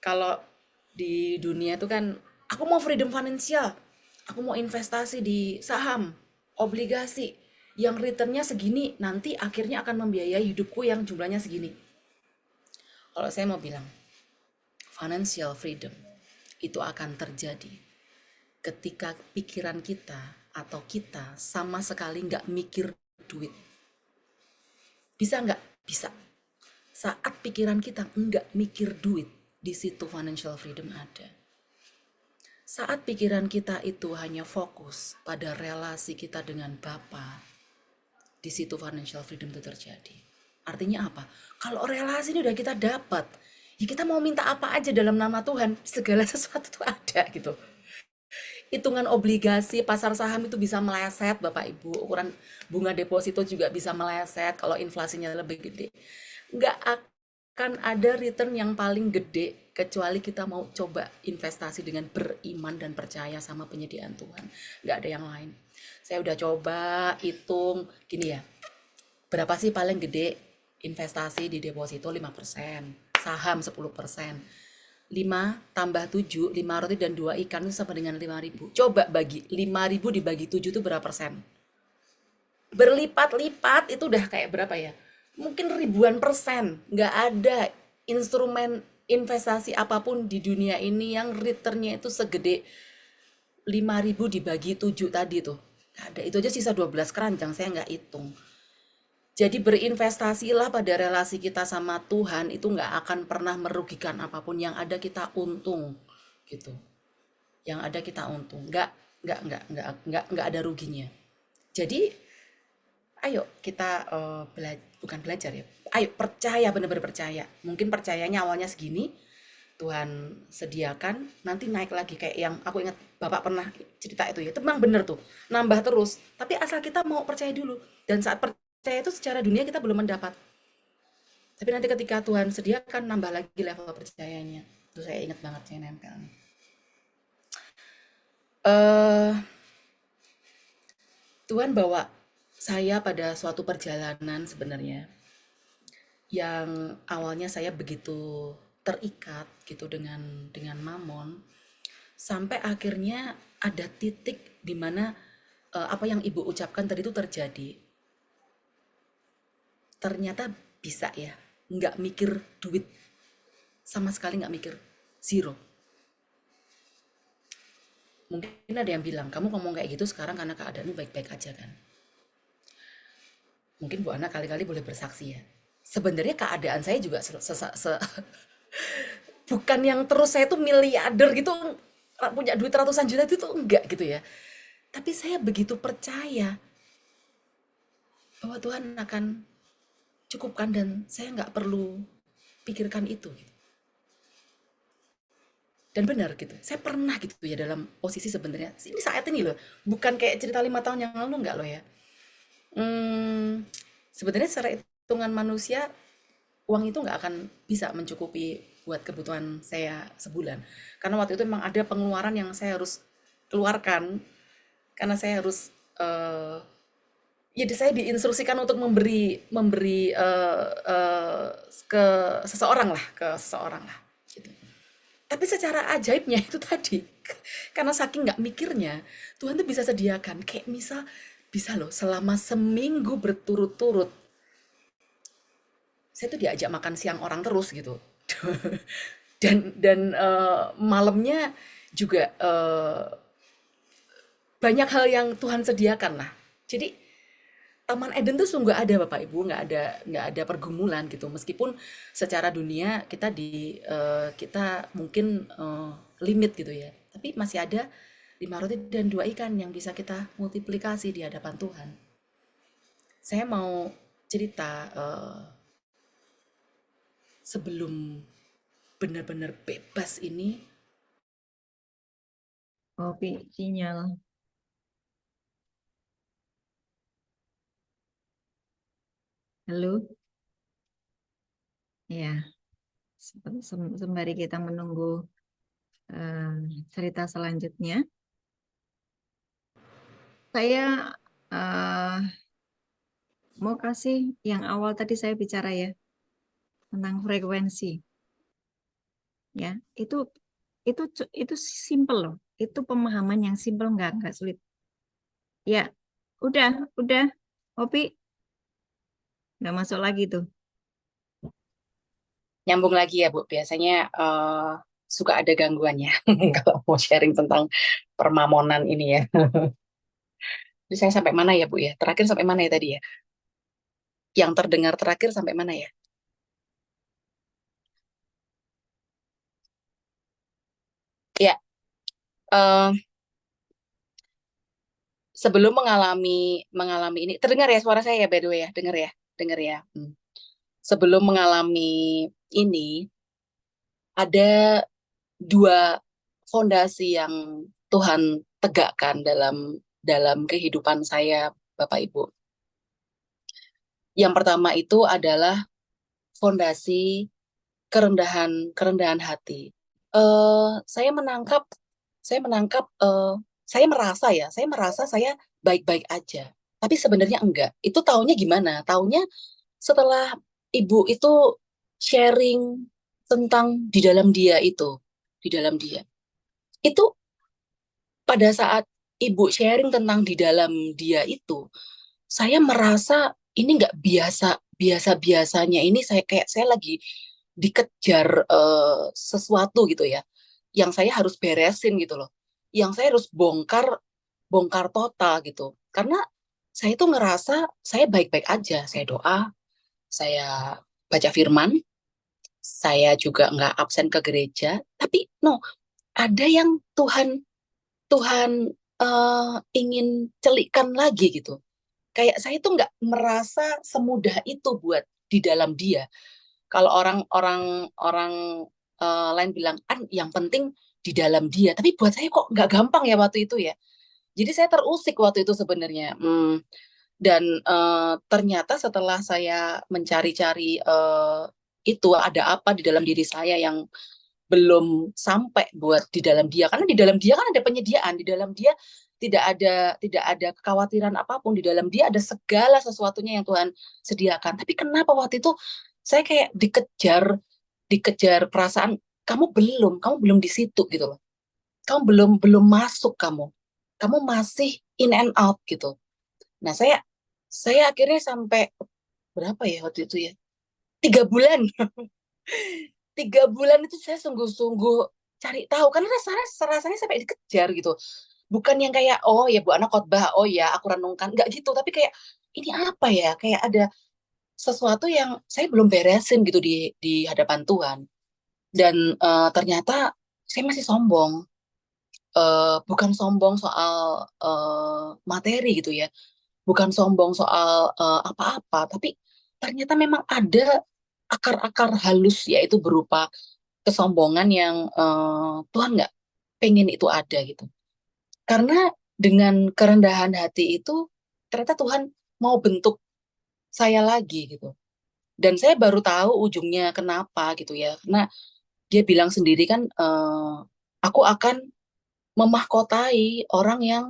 kalau di dunia itu kan, aku mau freedom financial, aku mau investasi di saham, obligasi, yang returnnya segini, nanti akhirnya akan membiayai hidupku yang jumlahnya segini. Kalau saya mau bilang, financial freedom itu akan terjadi ketika pikiran kita atau kita sama sekali nggak mikir duit. Bisa nggak? Bisa. Saat pikiran kita nggak mikir duit, di situ financial freedom ada. Saat pikiran kita itu hanya fokus pada relasi kita dengan Bapa, di situ financial freedom itu terjadi. Artinya apa? Kalau relasi ini udah kita dapat, ya kita mau minta apa aja dalam nama Tuhan, segala sesuatu itu ada gitu. Hitungan obligasi pasar saham itu bisa meleset, Bapak Ibu. Ukuran bunga deposito juga bisa meleset kalau inflasinya lebih gede. Nggak akan ada return yang paling gede kecuali kita mau coba investasi dengan beriman dan percaya sama penyediaan Tuhan. Nggak ada yang lain. Saya udah coba hitung gini ya. Berapa sih paling gede investasi di deposito? 5%, saham 10%. 5 tambah 7, 5 roti dan 2 ikan itu sama dengan 5.000. Coba bagi 5.000 dibagi 7 itu berapa persen? Berlipat-lipat itu udah kayak berapa ya? Mungkin ribuan persen. Nggak ada instrumen investasi apapun di dunia ini yang returnnya itu segede 5.000 dibagi 7 tadi tuh. Nggak ada. Itu aja sisa 12 keranjang, saya nggak hitung. Jadi berinvestasilah pada relasi kita sama Tuhan, itu nggak akan pernah merugikan apapun. Yang ada kita untung, gitu. Yang ada kita untung, nggak ada ruginya. Jadi, ayo kita bukan belajar ya. Ayo percaya, benar-benar percaya. Mungkin percayanya awalnya segini, Tuhan sediakan, nanti naik lagi kayak yang aku ingat Bapak pernah cerita itu ya. Itu memang bener tuh, nambah terus. Tapi asal kita mau percaya dulu. Dan saat percaya itu secara dunia kita belum mendapat. Tapi nanti ketika Tuhan sediakan, nambah lagi level percayanya. Itu saya ingat banget, saya nempel nih. Eh, Tuhan bawa saya pada suatu perjalanan sebenarnya yang awalnya saya begitu terikat gitu dengan mamon, sampai akhirnya ada titik di mana apa yang ibu ucapkan tadi itu terjadi. Ternyata bisa ya, nggak mikir duit, sama sekali nggak mikir, zero. Mungkin ada yang bilang, kamu ngomong kayak gitu sekarang karena keadaanmu baik-baik aja kan. Mungkin Bu Ana kali-kali boleh bersaksi ya. Sebenarnya keadaan saya juga bukan yang terus saya tuh miliarder gitu, punya duit ratusan juta itu tuh enggak gitu ya. Tapi saya begitu percaya bahwa Tuhan akan cukupkan dan saya nggak perlu pikirkan itu. Dan benar gitu, saya pernah gitu ya dalam posisi sebenarnya, ini saat ini loh, bukan kayak cerita 5 tahun yang lalu, nggak loh ya. Sebenarnya secara hitungan manusia, uang itu nggak akan bisa mencukupi buat kebutuhan saya sebulan. Karena waktu itu memang ada pengeluaran yang saya harus keluarkan, karena saya harus ya saya diinstruksikan untuk memberi memberi ke seseorang lah gitu. Tapi secara ajaibnya itu tadi, karena saking nggak mikirnya, Tuhan tuh bisa sediakan kayak misal, bisa loh selama seminggu berturut-turut saya tuh diajak makan siang orang terus gitu. Dan malamnya juga banyak hal yang Tuhan sediakan lah. Jadi Taman Eden tuh sungguh ada Bapak Ibu, nggak ada pergumulan gitu. Meskipun secara dunia kita mungkin limit gitu ya, tapi masih ada 5 roti dan 2 ikan yang bisa kita multiplikasi di hadapan Tuhan. Saya mau cerita sebelum benar-benar bebas ini. Kopi sinyal. Halo? Ya, sembari kita menunggu cerita selanjutnya, saya mau kasih yang awal tadi saya bicara ya tentang frekuensi. Ya, itu simple loh. Itu pemahaman yang simple, nggak sulit. Ya, udah, Opi, nggak masuk lagi tuh. Nyambung lagi ya Bu, biasanya suka ada gangguannya kalau mau sharing tentang permamonan ini ya. Jadi saya sampai mana ya Bu ya? Terakhir sampai mana ya tadi ya? Yang terdengar terakhir sampai mana ya? Ya, eh, sebelum mengalami ini, terdengar ya suara saya ya by the way ya, dengar ya. Sebelum mengalami ini, ada dua fondasi yang Tuhan tegakkan dalam dalam kehidupan saya, Bapak Ibu. Yang pertama itu adalah fondasi kerendahan hati. Saya menangkap, saya menangkap, saya merasa saya baik-baik aja. Tapi sebenarnya enggak. Itu taunya gimana? Taunya setelah ibu itu sharing tentang di dalam dia itu, di dalam dia. Itu pada saat ibu sharing tentang di dalam dia itu, saya merasa ini nggak biasa-biasanya. Ini saya kayak saya lagi dikejar sesuatu gitu ya, yang saya harus beresin gitu loh, yang saya harus bongkar bongkar total gitu. Karena saya tuh ngerasa saya baik-baik aja, saya doa, saya baca firman, saya juga nggak absen ke gereja, tapi no, ada yang Tuhan Tuhan ingin celikkan lagi gitu. Kayak saya tuh nggak merasa semudah itu buat di dalam dia. Kalau orang lain bilang, yang penting di dalam dia. Tapi buat saya kok nggak gampang ya waktu itu ya. Jadi saya terusik waktu itu sebenarnya. Dan ternyata setelah saya mencari-cari itu ada apa di dalam diri saya yang belum sampai buat di dalam dia, karena di dalam dia kan ada penyediaan, di dalam dia tidak ada kekhawatiran apapun, di dalam dia ada segala sesuatunya yang Tuhan sediakan. Tapi kenapa waktu itu saya kayak dikejar dikejar perasaan, kamu belum di situ gitu loh, kamu belum belum masuk, kamu masih in and out gitu. Nah, saya akhirnya sampai berapa ya waktu itu ya, 3 bulan. 3 bulan itu saya sungguh-sungguh cari tahu, karena rasanya sampai dikejar gitu. Bukan yang kayak, oh ya Bu Ana khotbah, oh ya aku renungkan, nggak gitu. Tapi kayak, ini apa ya? Kayak ada sesuatu yang saya belum beresin gitu di hadapan Tuhan. Dan ternyata saya masih sombong. Bukan sombong soal materi gitu ya. Bukan sombong soal apa-apa. Tapi ternyata memang ada akar-akar halus, yaitu berupa kesombongan yang Tuhan nggak pengen itu ada gitu. Karena dengan kerendahan hati itu ternyata Tuhan mau bentuk saya lagi gitu. Dan saya baru tahu ujungnya kenapa gitu ya. Karena dia bilang sendiri kan, aku akan memahkotai orang yang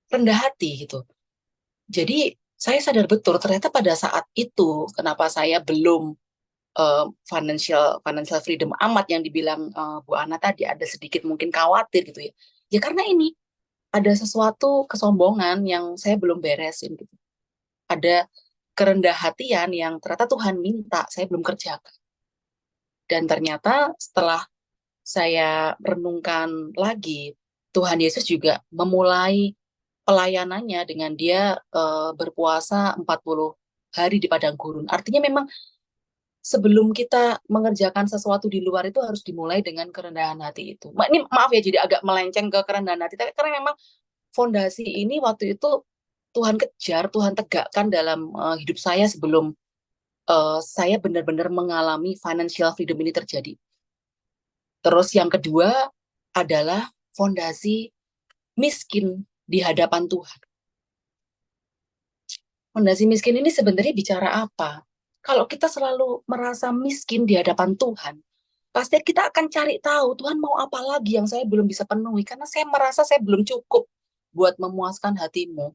rendah hati gitu. Jadi saya sadar betul ternyata pada saat itu kenapa saya belum financial freedom amat yang dibilang Bu Ana tadi, ada sedikit mungkin khawatir gitu ya. Ya karena ini ada sesuatu kesombongan yang saya belum beresin gitu. Ada kerendah hatian yang ternyata Tuhan minta saya belum kerjakan. Dan ternyata setelah saya renungkan lagi, Tuhan Yesus juga memulai pelayanannya dengan dia berpuasa 40 hari di padang gurun. Artinya memang sebelum kita mengerjakan sesuatu di luar itu harus dimulai dengan kerendahan hati itu. Ini maaf ya, jadi agak melenceng ke kerendahan hati, tapi karena memang fondasi ini waktu itu Tuhan kejar, Tuhan tegakkan dalam hidup saya sebelum saya benar-benar mengalami financial freedom ini terjadi. Terus yang kedua adalah fondasi miskin di hadapan Tuhan. Fondasi miskin ini sebenarnya bicara apa? Kalau kita selalu merasa miskin di hadapan Tuhan, pasti kita akan cari tahu Tuhan mau apa lagi yang saya belum bisa penuhi, karena saya merasa saya belum cukup buat memuaskan hatimu.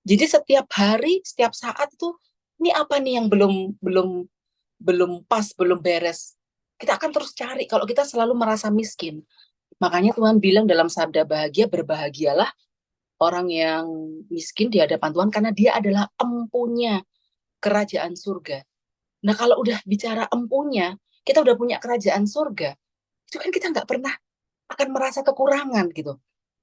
Jadi setiap hari, setiap saat itu, ini apa nih yang belum pas, belum beres. Kita akan terus cari kalau kita selalu merasa miskin. Makanya Tuhan bilang dalam sabda bahagia, berbahagialah orang yang miskin di hadapan Tuhan karena dia adalah empunya kerajaan surga. Nah, kalau udah bicara empunya, kita udah punya kerajaan surga, itu kan kita nggak pernah akan merasa kekurangan gitu.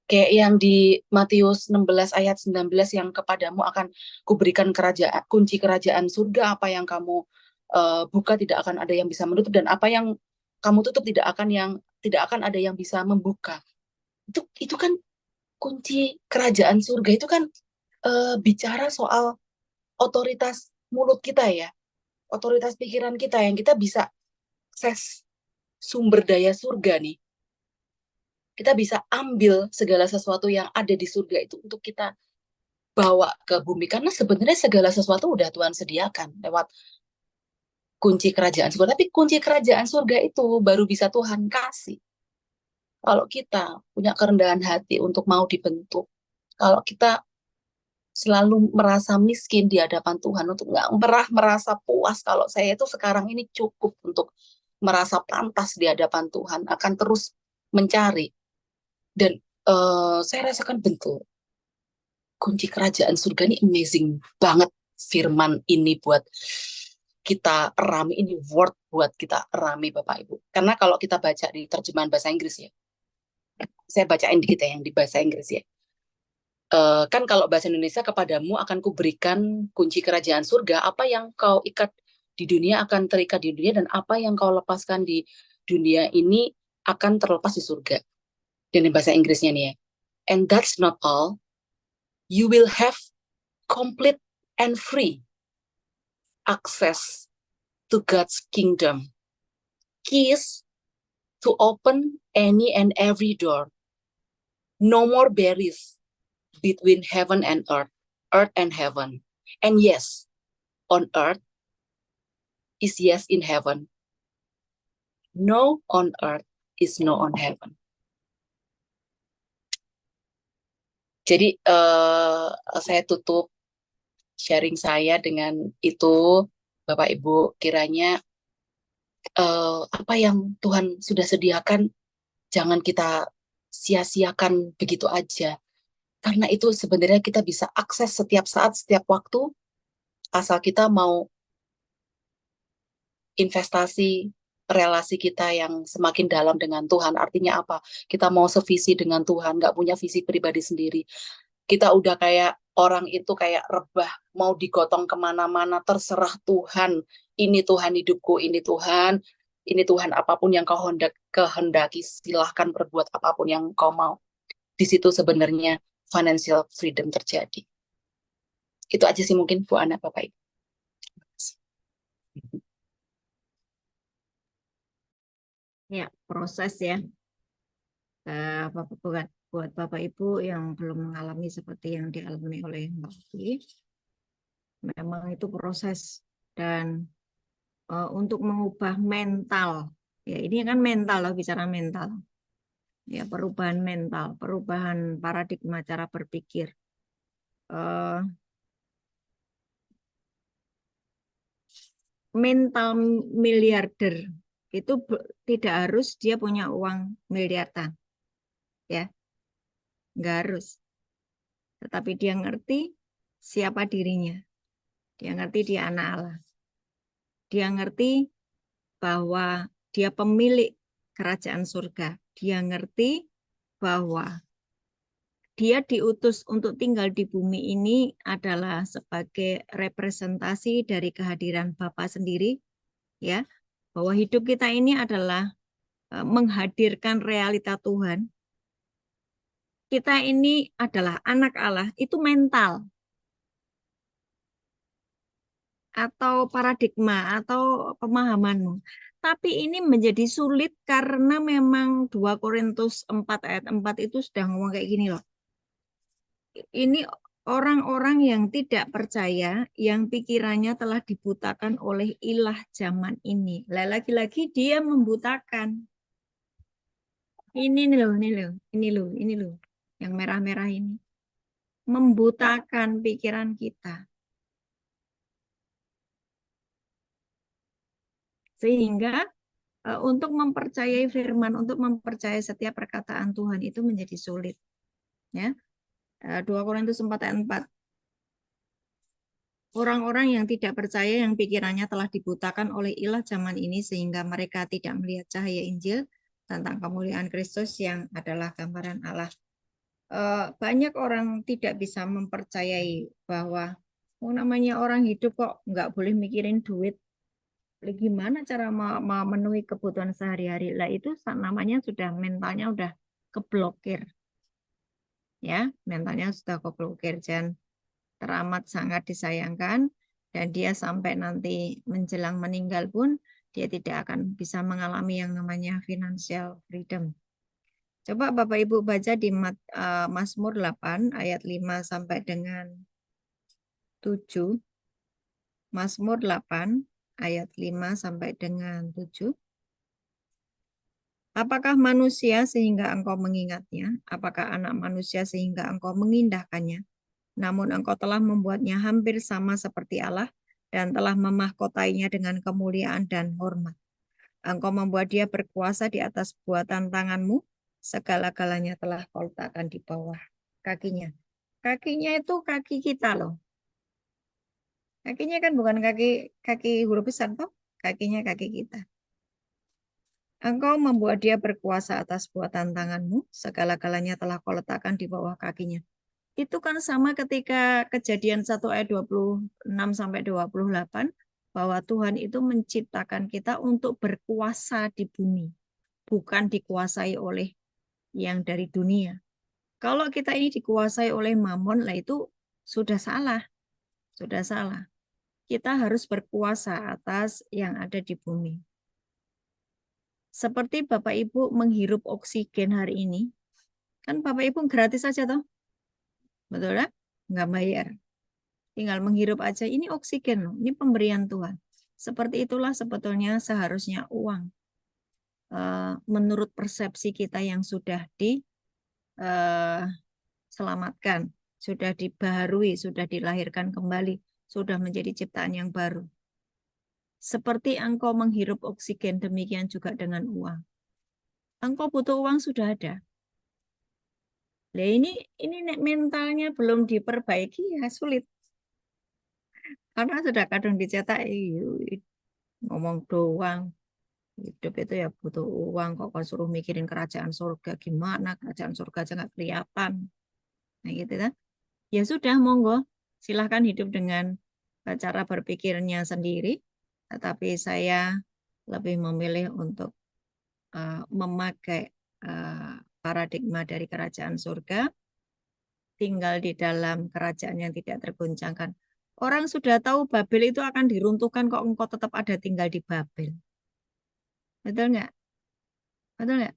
Kayak yang di Matius 16 ayat 19, yang kepadamu akan kuberikan kerajaan, kunci kerajaan surga, apa yang kamu buka tidak akan ada yang bisa menutup, dan apa yang kamu tutup tidak akan ada yang bisa membuka. Itu kan kunci kerajaan surga, itu kan bicara soal otoritas mulut kita ya, otoritas pikiran kita yang kita bisa akses sumber daya surga nih. Kita bisa ambil segala sesuatu yang ada di surga itu untuk kita bawa ke bumi. Karena sebenarnya segala sesuatu udah Tuhan sediakan lewat kunci kerajaan surga. Tapi kunci kerajaan surga itu baru bisa Tuhan kasih kalau kita punya kerendahan hati untuk mau dibentuk. Kalau kita selalu merasa miskin di hadapan Tuhan, untuk nggak pernah merasa puas kalau saya itu sekarang ini cukup untuk merasa pantas di hadapan Tuhan, akan terus mencari. Dan saya rasakan betul kunci kerajaan surga ini amazing banget, firman ini buat kita rame, ini word buat kita rame Bapak Ibu. Karena kalau kita baca di terjemahan bahasa Inggris ya, saya bacain dikit ya yang di bahasa Inggris ya. Kan kalau bahasa Indonesia, kepadamu akan kuberikan kunci kerajaan surga, apa yang kau ikat di dunia akan terikat di dunia, dan apa yang kau lepaskan di dunia ini akan terlepas di surga. Dan di bahasa Inggrisnya nih ya, and that's not all, you will have complete and free access to God's kingdom, keys to open any and every door, no more barriers between heaven and earth and heaven, and yes, on earth is yes in heaven, no on earth is no on heaven. Jadi saya tutup sharing saya dengan itu, Bapak Ibu. Kiranya apa yang Tuhan sudah sediakan jangan kita sia-siakan begitu aja. Karena itu sebenarnya kita bisa akses setiap saat, setiap waktu, asal kita mau investasi relasi kita yang semakin dalam dengan Tuhan. Artinya apa? Kita mau sevisi dengan Tuhan, nggak punya visi pribadi sendiri. Kita udah kayak orang itu kayak rebah, mau digotong kemana-mana, terserah Tuhan. Ini Tuhan hidupku, ini Tuhan apapun yang kau kehendaki, silahkan berbuat apapun yang kau mau. Di situ sebenarnya financial freedom terjadi. Itu aja sih mungkin Bu Ana, Bapak Ibu. Ya, proses ya. Buat Bapak Ibu yang belum mengalami seperti yang dialami oleh Mbak Uki, memang itu proses. Dan untuk mengubah mental, ya ini kan mental loh, bicara mental. Ya, perubahan mental, perubahan paradigma cara berpikir. Mental miliarder itu tidak harus dia punya uang miliaran, ya, nggak harus. Tetapi dia ngerti siapa dirinya, dia ngerti dia anak Allah, dia ngerti bahwa dia pemilik kerajaan surga, dia ngerti bahwa dia diutus untuk tinggal di bumi ini adalah sebagai representasi dari kehadiran Bapa sendiri, ya, bahwa hidup kita ini adalah menghadirkan realita Tuhan. Kita ini adalah anak Allah, itu mental atau paradigma atau pemahamanmu. Tapi ini menjadi sulit karena memang 2 Korintus 4 ayat 4 itu sudah ngomong kayak gini loh. Ini orang-orang yang tidak percaya, yang pikirannya telah dibutakan oleh ilah zaman ini. Lagi-lagi dia membutakan. Ini loh, ini loh, ini loh, ini loh. Yang merah-merah ini. Membutakan pikiran kita. Sehingga untuk mempercayai firman, untuk mempercayai setiap perkataan Tuhan itu menjadi sulit. Ya, 2 Korintus 4 ayat 4. Orang-orang yang tidak percaya, yang pikirannya telah dibutakan oleh ilah zaman ini, sehingga mereka tidak melihat cahaya Injil tentang kemuliaan Kristus yang adalah gambaran Allah. Banyak orang tidak bisa mempercayai bahwa namanya orang hidup kok nggak boleh mikirin duit. Gimana cara memenuhi kebutuhan sehari-hari? Lah itu namanya sudah mentalnya udah keblokir. Ya, mentalnya sudah keblokir dan teramat sangat disayangkan, dan dia sampai nanti menjelang meninggal pun dia tidak akan bisa mengalami yang namanya financial freedom. Coba Bapak Ibu baca di Mazmur 8 ayat 5 sampai dengan 7. Mazmur 8 ayat 5 sampai dengan 7. Apakah manusia sehingga engkau mengingatnya? Apakah anak manusia sehingga engkau mengindahkannya? Namun engkau telah membuatnya hampir sama seperti Allah dan telah memahkotainya dengan kemuliaan dan hormat. Engkau membuat dia berkuasa di atas buatan tanganmu. Segala-galanya telah kau letakkan di bawah kakinya. Kakinya itu kaki kita loh. Kakinya kan bukan kaki huruf besar toh. Kakinya kaki kita. Engkau membuat dia berkuasa atas buatan tanganmu. Segala-galanya telah kau letakkan di bawah kakinya. Itu kan sama ketika Kejadian 1 ayat 26 sampai 28 bahwa Tuhan itu menciptakan kita untuk berkuasa di bumi, bukan dikuasai oleh yang dari dunia. Kalau kita ini dikuasai oleh mamon, lah itu sudah salah. Sudah salah. Kita harus berkuasa atas yang ada di bumi. Seperti Bapak Ibu menghirup oksigen hari ini, kan Bapak Ibu gratis saja toh? Betul kan? Nggak bayar. Tinggal menghirup aja, ini oksigen loh, ini pemberian Tuhan. Seperti itulah sebetulnya seharusnya uang. Menurut persepsi kita yang sudah diselamatkan, sudah dibaharui, sudah dilahirkan kembali, sudah menjadi ciptaan yang baru. Seperti engkau menghirup oksigen, demikian juga dengan uang. Engkau butuh uang sudah ada. Nah, ini mentalnya belum diperbaiki ya sulit. Karena sudah kadang dicetak ngomong doang. Hidup itu ya butuh uang. Kok kau suruh mikirin kerajaan surga, gimana kerajaan surga aja nggak kelihatan. Nah gitu kan. Ya sudah, monggo. Silahkan hidup dengan cara berpikirnya sendiri. Tetapi saya lebih memilih untuk memakai paradigma dari kerajaan surga, tinggal di dalam kerajaan yang tidak tergoncangkan. Orang sudah tahu Babel itu akan diruntuhkan, kok engkau tetap ada tinggal di Babel. Betul nggak? Betul nggak?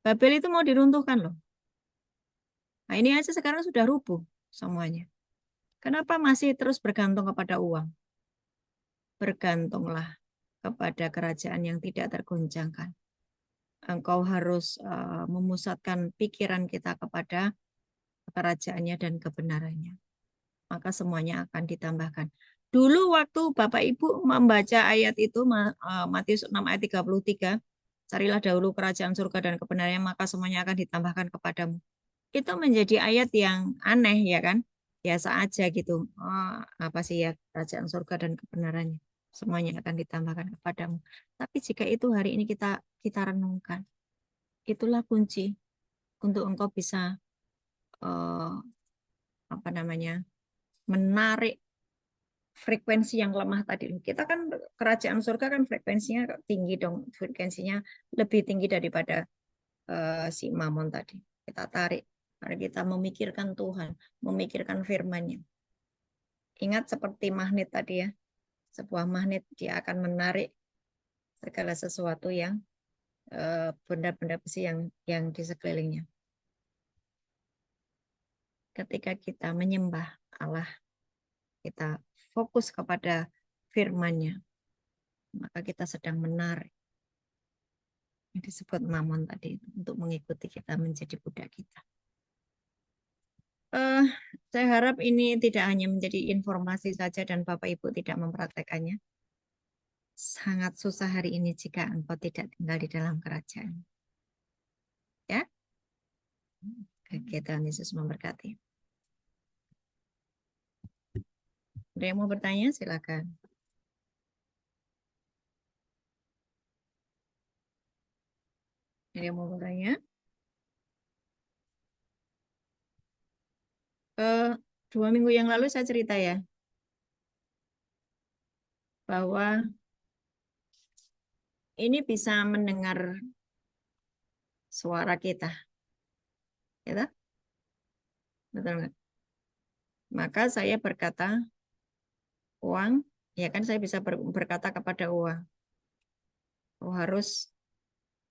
Babel itu mau diruntuhkan loh. Nah ini aja sekarang sudah rubuh semuanya. Kenapa masih terus bergantung kepada uang? Bergantunglah kepada kerajaan yang tidak tergoncangkan. Engkau harus memusatkan pikiran kita kepada kerajaannya dan kebenarannya. Maka semuanya akan ditambahkan. Dulu waktu Bapak Ibu membaca ayat itu, Matius 6 ayat 33, carilah dahulu kerajaan surga dan kebenarannya, maka semuanya akan ditambahkan kepadamu. Itu menjadi ayat yang aneh ya kan? Biasa aja gitu. Oh, apa sih ya kerajaan surga dan kebenarannya? Semuanya akan ditambahkan kepadamu. Tapi jika itu hari ini kita renungkan, itulah kunci untuk engkau bisa apa namanya menarik frekuensi yang lemah tadi. Kita kan kerajaan surga kan frekuensinya tinggi dong, frekuensinya lebih tinggi daripada si Mamon tadi. Kita tarik, mari kita memikirkan Tuhan, memikirkan firman-Nya. Ingat seperti magnet tadi ya, sebuah magnet dia akan menarik segala sesuatu yang benda-benda besi yang di sekelilingnya. Ketika kita menyembah Allah, kita fokus kepada firman-Nya, maka kita sedang menarik yang disebut mamon tadi untuk mengikuti kita menjadi budak kita. Saya harap ini tidak hanya menjadi informasi saja dan Bapak Ibu tidak mempraktekannya. Sangat susah hari ini jika engkau tidak tinggal di dalam kerajaan. Ya, Tuhan Yesus memberkati. Ada yang mau bertanya? Silakan. Ada yang mau bertanya? 2 minggu yang lalu saya cerita ya, bahwa ini bisa mendengar suara kita. Ya, betul nggak? Maka saya berkata, uang, ya kan saya bisa berkata kepada uang, harus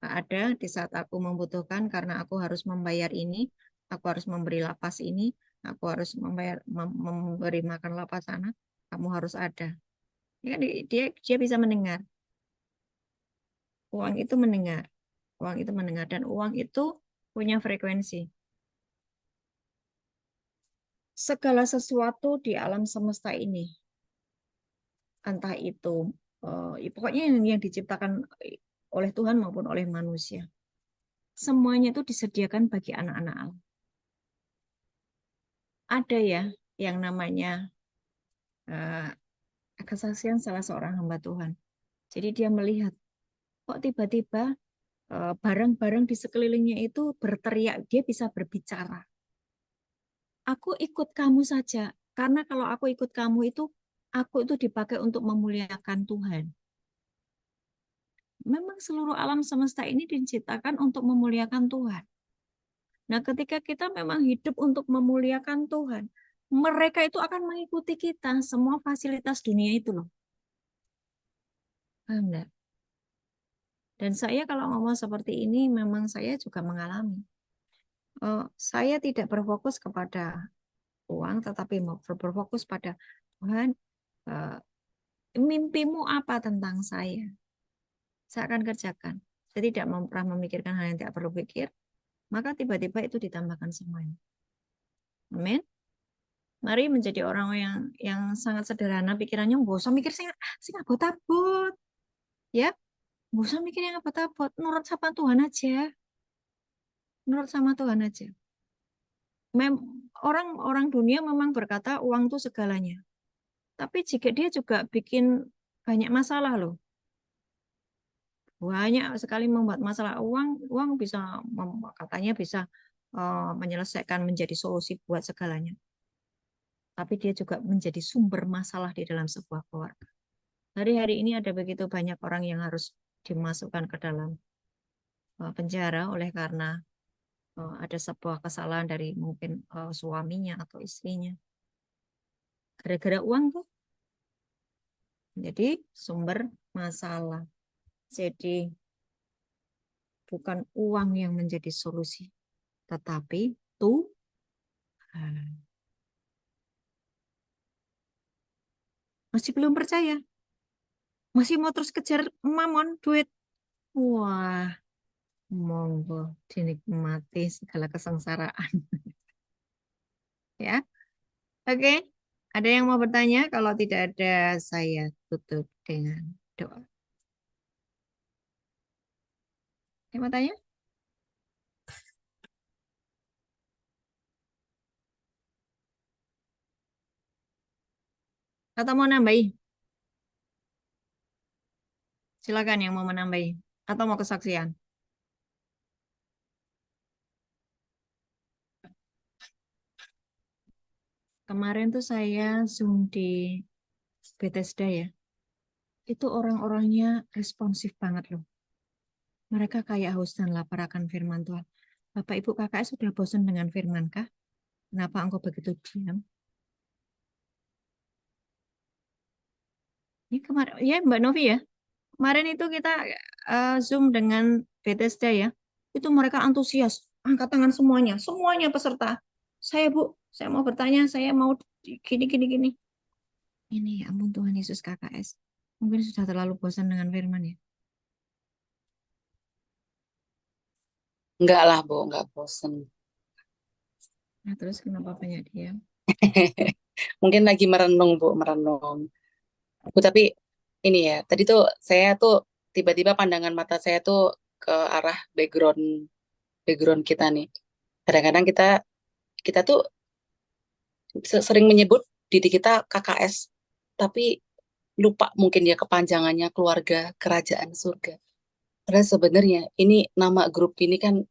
ada di saat aku membutuhkan karena aku harus membayar ini, aku harus memberi lapas ini, aku harus memberi makan lapas sana, kamu harus ada. Ya, dia bisa mendengar. Uang itu mendengar. Uang itu mendengar dan uang itu punya frekuensi. Segala sesuatu di alam semesta ini, entah itu pokoknya yang diciptakan oleh Tuhan maupun oleh manusia, semuanya itu disediakan bagi anak-anak Allah. Ada ya yang namanya kesaksian salah seorang hamba Tuhan. Jadi dia melihat kok tiba-tiba barang-barang di sekelilingnya itu berteriak, dia bisa berbicara. Aku ikut kamu saja, karena kalau aku ikut kamu itu, aku itu dipakai untuk memuliakan Tuhan. Memang seluruh alam semesta ini diciptakan untuk memuliakan Tuhan. Nah, ketika kita memang hidup untuk memuliakan Tuhan, mereka itu akan mengikuti kita, semua fasilitas dunia itu loh. Paham enggak? Dan saya kalau ngomong seperti ini, memang saya juga mengalami. Saya tidak berfokus kepada uang, tetapi berfokus pada Tuhan, mimpimu apa tentang saya? Saya akan kerjakan. Saya tidak pernah memikirkan hal yang tidak perlu pikir, maka tiba-tiba itu ditambahkan semuanya. Amin. Mari menjadi orang yang sangat sederhana pikirannya, nggak usah mikir sing abot-abot. Ya, nggak usah mikir yang abot-abot. Nurut sama Tuhan aja. Nurut sama Tuhan aja. Orang dunia memang berkata uang itu segalanya. Tapi jika dia juga bikin banyak masalah loh. Banyak sekali membuat masalah. Uang bisa katanya bisa menyelesaikan menjadi solusi buat segalanya. Tapi dia juga menjadi sumber masalah di dalam sebuah keluarga. Hari-hari ini ada begitu banyak orang yang harus dimasukkan ke dalam penjara oleh karena ada sebuah kesalahan dari mungkin suaminya atau istrinya. Gara-gara uang tuh. Jadi sumber masalah. Jadi bukan uang yang menjadi solusi, tetapi Tuhan. Masih belum percaya? Masih mau terus kejar mamon, duit? Wah, monggo dinikmati segala kesengsaraan. Ya, oke. Ada yang mau bertanya? Kalau tidak ada, saya tutup dengan doa. Yang mau tanya? Atau mau nambahi? Silakan yang mau menambahi. Atau mau kesaksian? Kemarin tuh saya Zoom di Bethesda ya, itu orang-orangnya responsif banget loh. Mereka kayak haus dan lapar akan firman Tuhan. Bapak Ibu KKS sudah bosan dengan firman kah? Kenapa engkau begitu diam? Ini kemarin ya Mbak Novi ya. Kemarin itu kita Zoom dengan Bethesda ya. Itu mereka antusias, angkat tangan semuanya, semuanya peserta. Saya Bu, saya mau bertanya, saya mau gini gini gini. Ini ya ampun Tuhan Yesus KKS. Mungkin sudah terlalu bosan dengan firman ya. Enggak lah, Bu, enggak bosen. Nah, terus kenapa banyak diam? Mungkin lagi merenung, Bu, merenung. Bu, tapi ini ya, tadi tuh saya tuh tiba-tiba pandangan mata saya tuh ke arah background background kita nih. Kadang-kadang kita kita tuh sering menyebut diri kita KKS, tapi lupa mungkin ya kepanjangannya keluarga kerajaan surga. Padahal sebenarnya ini nama grup ini kan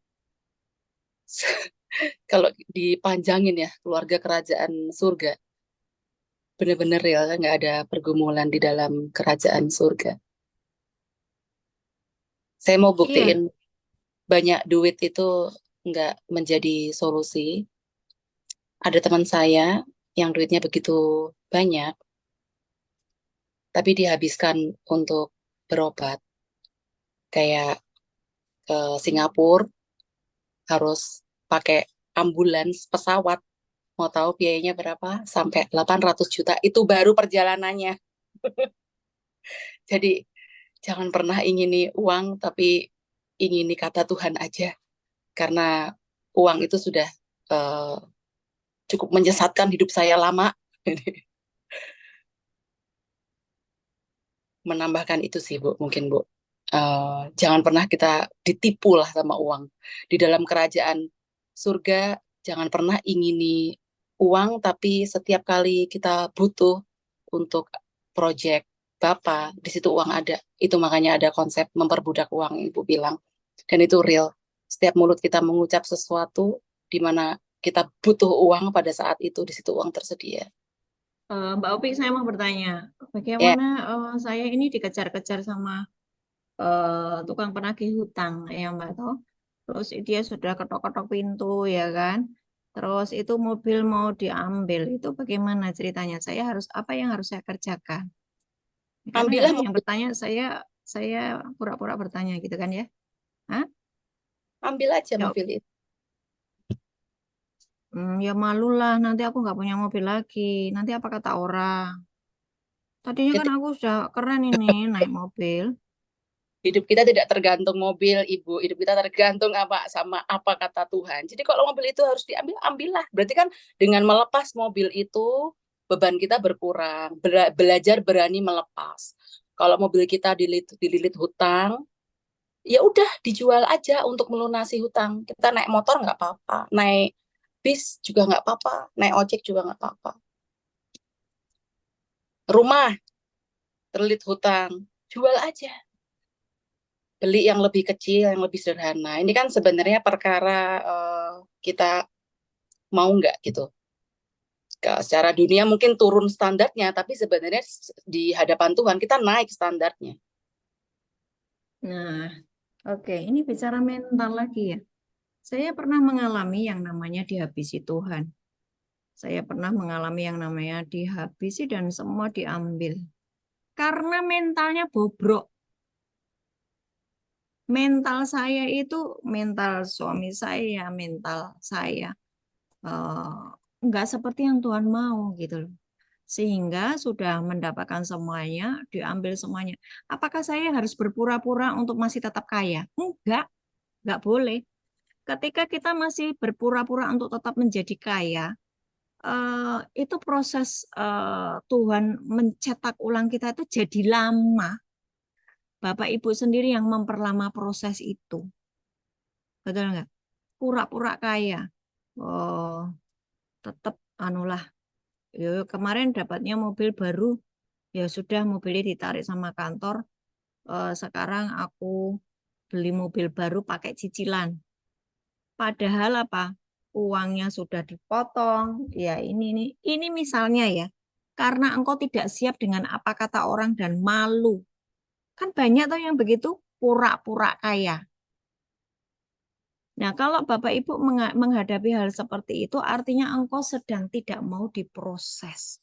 kalau dipanjangin ya keluarga kerajaan surga, bener-bener real kan nggak ada pergumulan di dalam kerajaan surga. Saya mau Iya, buktiin banyak duit itu nggak menjadi solusi. Ada teman saya yang duitnya begitu banyak, tapi dihabiskan untuk berobat. Kayak ke Singapura harus pakai ambulans pesawat. Mau tahu biayanya berapa? Sampai 800 juta. Itu baru perjalanannya. Jadi jangan pernah ingini uang, tapi ingini kata Tuhan aja. Karena uang itu sudah eh, cukup menyesatkan hidup saya lama. Menambahkan itu sih Bu, mungkin Bu. Jangan pernah kita ditipu lah sama uang. Di dalam kerajaan surga, jangan pernah ingini uang, tapi setiap kali kita butuh untuk proyek Bapak, di situ uang ada. Itu makanya ada konsep memperbudak uang, Ibu bilang. Dan itu real. Setiap mulut kita mengucap sesuatu, di mana kita butuh uang pada saat itu, di situ uang tersedia. Mbak Opi, saya mau bertanya, Ya, bagaimana saya ini dikejar-kejar sama tukang penagih hutang ya Mbak toh. Terus dia sudah ketok-ketok pintu ya kan. Terus itu mobil mau diambil. Itu bagaimana ceritanya? Saya harus apa yang harus saya kerjakan? Kan nggak ambillah ada yang mobil, bertanya, saya pura-pura bertanya gitu kan ya. Hah? ambil aja Ya, mobil itu. ya malu lah. Nanti aku nggak punya mobil lagi. Nanti apa kata orang? Tadinya kan aku sudah keren ini naik mobil. Hidup kita tidak tergantung mobil, Ibu. Hidup kita tergantung apa sama apa kata Tuhan. Jadi kalau mobil itu harus diambil, ambillah. Berarti kan dengan melepas mobil itu beban kita berkurang. Belajar berani melepas. Kalau mobil kita dililit hutang, ya udah dijual aja untuk melunasi hutang. Kita naik motor nggak apa-apa, naik bis juga nggak apa-apa, naik ojek juga nggak apa-apa. Rumah terlilit hutang, jual aja. Beli yang lebih kecil, yang lebih sederhana. Ini kan sebenarnya perkara kita mau nggak gitu. Secara dunia mungkin turun standarnya, tapi sebenarnya di hadapan Tuhan kita naik standarnya. Nah, oke, ini bicara mental lagi ya. Saya pernah mengalami yang namanya dihabisi Tuhan. Saya pernah mengalami yang namanya dihabisi dan semua diambil. Karena mentalnya bobrok. Mental saya itu, mental suami saya, mental saya. eh, nggak seperti yang Tuhan mau gitu loh. Sehingga sudah mendapatkan semuanya, diambil semuanya. Apakah saya harus berpura-pura untuk masih tetap kaya? Enggak boleh. Ketika kita masih berpura-pura untuk tetap menjadi kaya, itu proses Tuhan mencetak ulang kita itu jadi lama. Bapak Ibu sendiri yang memperlama proses itu. Betul nggak? Pura-pura kaya. Oh, tetap anulah. Yo, kemarin dapatnya mobil baru, ya sudah mobilnya ditarik sama kantor. Sekarang aku beli mobil baru pakai cicilan. Padahal apa? Uangnya sudah dipotong. Ya ini misalnya ya. karena engkau tidak siap dengan apa kata orang dan malu. Kan banyak tuh yang begitu, pura-pura kaya. Nah, kalau Bapak Ibu menghadapi hal seperti itu, artinya engkau sedang tidak mau diproses,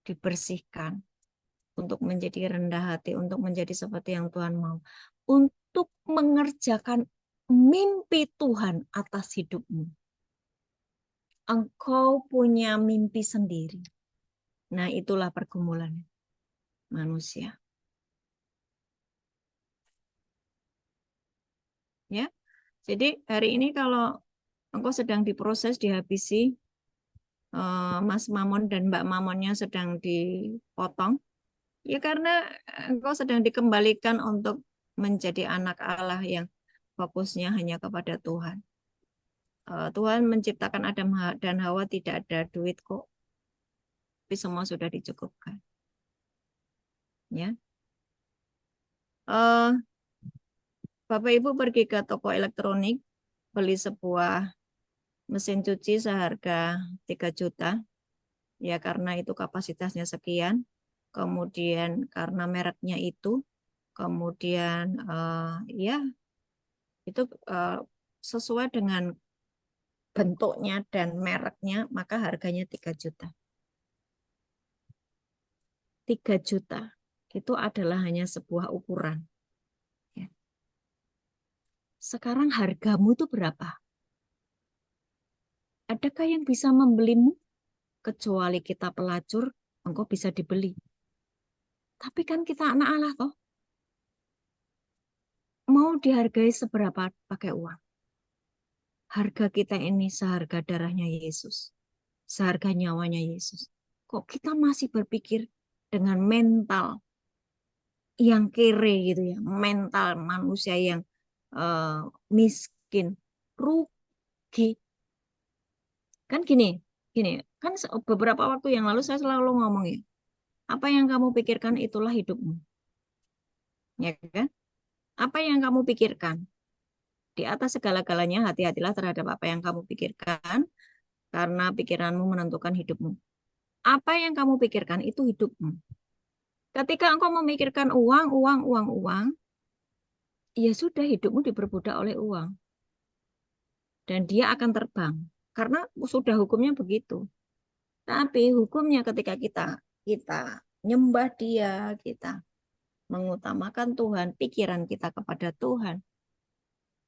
dibersihkan, untuk menjadi rendah hati, untuk menjadi seperti yang Tuhan mau, untuk mengerjakan mimpi Tuhan atas hidupmu. Engkau punya mimpi sendiri. Nah, itulah pergumulan manusia. Ya. Jadi hari ini kalau engkau sedang diproses, dihabisi, Mas Mamon dan Mbak Mamonnya sedang dipotong, ya karena engkau sedang dikembalikan untuk menjadi anak Allah yang fokusnya hanya kepada Tuhan. Tuhan menciptakan Adam dan Hawa tidak ada duit kok, tapi semua sudah dicukupkan. Ya, Bapak Ibu pergi ke toko elektronik, beli sebuah mesin cuci seharga 3 juta, ya karena itu kapasitasnya sekian, kemudian karena mereknya itu, kemudian ya itu sesuai dengan bentuknya dan mereknya, maka harganya 3 juta. 3 juta itu adalah hanya sebuah ukuran. Ya. Sekarang hargamu itu berapa? Adakah yang bisa membelimu? Kecuali kita pelacur, engkau bisa dibeli. Tapi kan kita anak Allah toh. Mau dihargai seberapa pakai uang? Harga kita ini seharga darahnya Yesus. Seharga nyawanya Yesus. Kok kita masih berpikir dengan mental yang kere gitu ya. Mental manusia yang miskin. Rugi. Kan gini. Kan beberapa waktu yang lalu saya selalu ngomong ya. Apa yang kamu pikirkan itulah hidupmu. Ya kan? Apa yang kamu pikirkan? Di atas segala-galanya hati-hatilah terhadap apa yang kamu pikirkan, karena pikiranmu menentukan hidupmu. Apa yang kamu pikirkan itu hidupmu. Ketika engkau memikirkan uang, ya sudah hidupmu diperbudak oleh uang. Dan dia akan terbang. Karena sudah hukumnya begitu. Tapi hukumnya ketika kita nyembah dia, kita mengutamakan Tuhan, pikiran kita kepada Tuhan,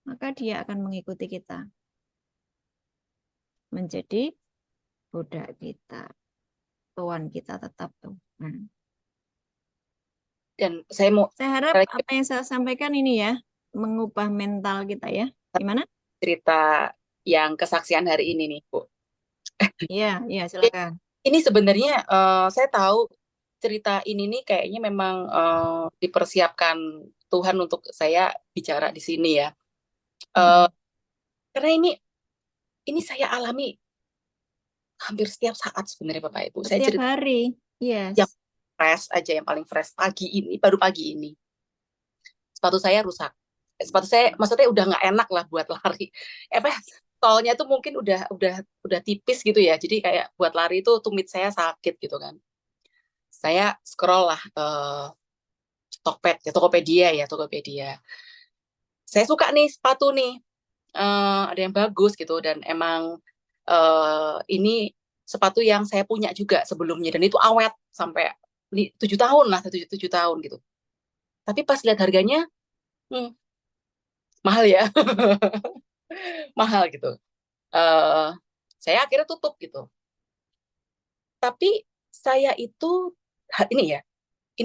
maka dia akan mengikuti kita menjadi budak kita. Tuhan kita tetap Tuhan. Dan saya mau Saya harap apa yang saya sampaikan ini ya, mengubah mental kita ya. Gimana? cerita yang kesaksian hari ini nih, Bu. Iya, silakan. Ini sebenarnya saya tahu cerita ini nih kayaknya memang dipersiapkan Tuhan untuk saya bicara di sini ya. Karena ini saya alami hampir setiap saat sebenarnya Bapak Ibu. Saya Setiap cerita hari, yang yes. fresh aja, yang paling fresh baru pagi ini. Sepatu saya rusak. Sepatu saya maksudnya udah nggak enak lah buat lari. Tolnya tuh mungkin udah tipis gitu ya. Jadi kayak buat lari itu tumit saya sakit gitu kan. Saya scroll lah Tokopedia. Saya suka nih sepatu nih. Ada yang bagus gitu dan emang ini sepatu yang saya punya juga sebelumnya dan itu awet sampai 7 tahun lah, 7 tahun gitu. Tapi pas lihat harganya, mahal ya, mahal gitu. Saya akhirnya tutup gitu. Tapi saya itu ini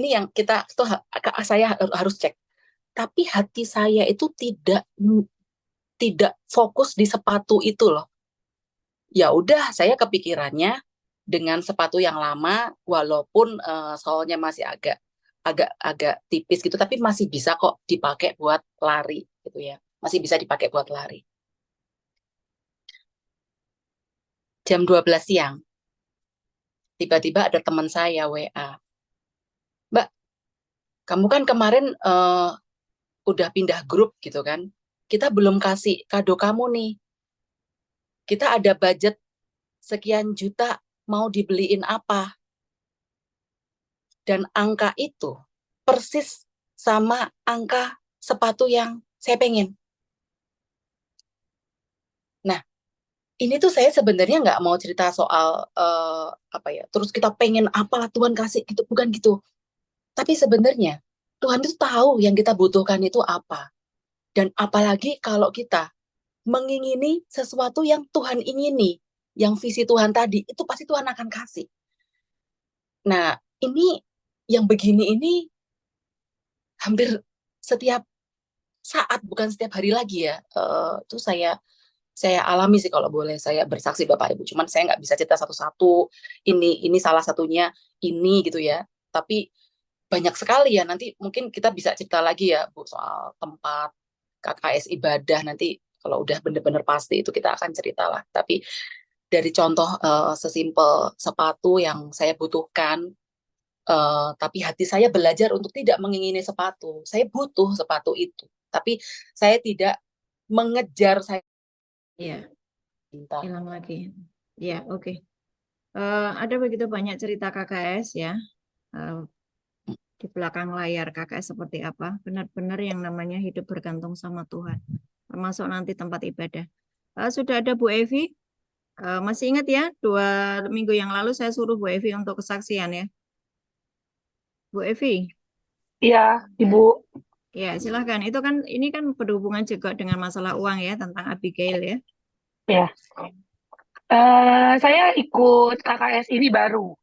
yang saya harus cek. Tapi hati saya itu tidak fokus di sepatu itu loh. Ya udah, saya kepikirannya dengan sepatu yang lama, walaupun soalnya masih agak tipis gitu, tapi masih bisa kok dipakai buat lari gitu ya. Masih bisa dipakai buat lari. Jam 12 siang, tiba-tiba ada teman saya WA. Mbak, kamu kan kemarin udah pindah grup gitu kan. Kita belum kasih kado kamu nih. Kita ada budget sekian juta, mau dibeliin apa? Dan angka itu persis sama angka sepatu yang saya pengen. Nah, ini tuh saya sebenarnya nggak mau cerita soal apa ya, terus kita pengen apa Tuhan kasih gitu, bukan gitu. Tapi sebenarnya Tuhan itu tahu yang kita butuhkan itu apa. Dan apalagi kalau kita mengingini sesuatu yang Tuhan ingini, yang visi Tuhan tadi, itu pasti Tuhan akan kasih. Nah, ini yang begini ini hampir setiap saat, bukan setiap hari lagi ya. Itu saya alami sih kalau boleh saya bersaksi Bapak Ibu. Cuman saya nggak bisa cerita satu-satu. Ini salah satunya ini gitu ya. Tapi banyak sekali ya. Nanti mungkin kita bisa cerita lagi ya Bu soal tempat KKS ibadah. Nanti kalau udah bener-bener pasti itu kita akan cerita lah. Tapi dari contoh sesimpel sepatu yang saya butuhkan, tapi hati saya belajar untuk tidak mengingini sepatu. Saya butuh sepatu itu, tapi saya tidak mengejar, saya Iya, cinta. hilang lagi. Ya, oke. Ada begitu banyak cerita KKS ya. Eh, di belakang layar KKS seperti apa. Benar-benar yang namanya hidup bergantung sama Tuhan. Termasuk nanti tempat ibadah. Sudah ada Bu Evi. Masih ingat ya, 2 minggu yang lalu saya suruh Bu Evi untuk kesaksian ya. Bu Evi, Iya, Ibu. ya silahkan. Itu kan ini kan berhubungan juga dengan masalah uang ya, tentang Abigail ya. Ya. Saya ikut KKS ini baru.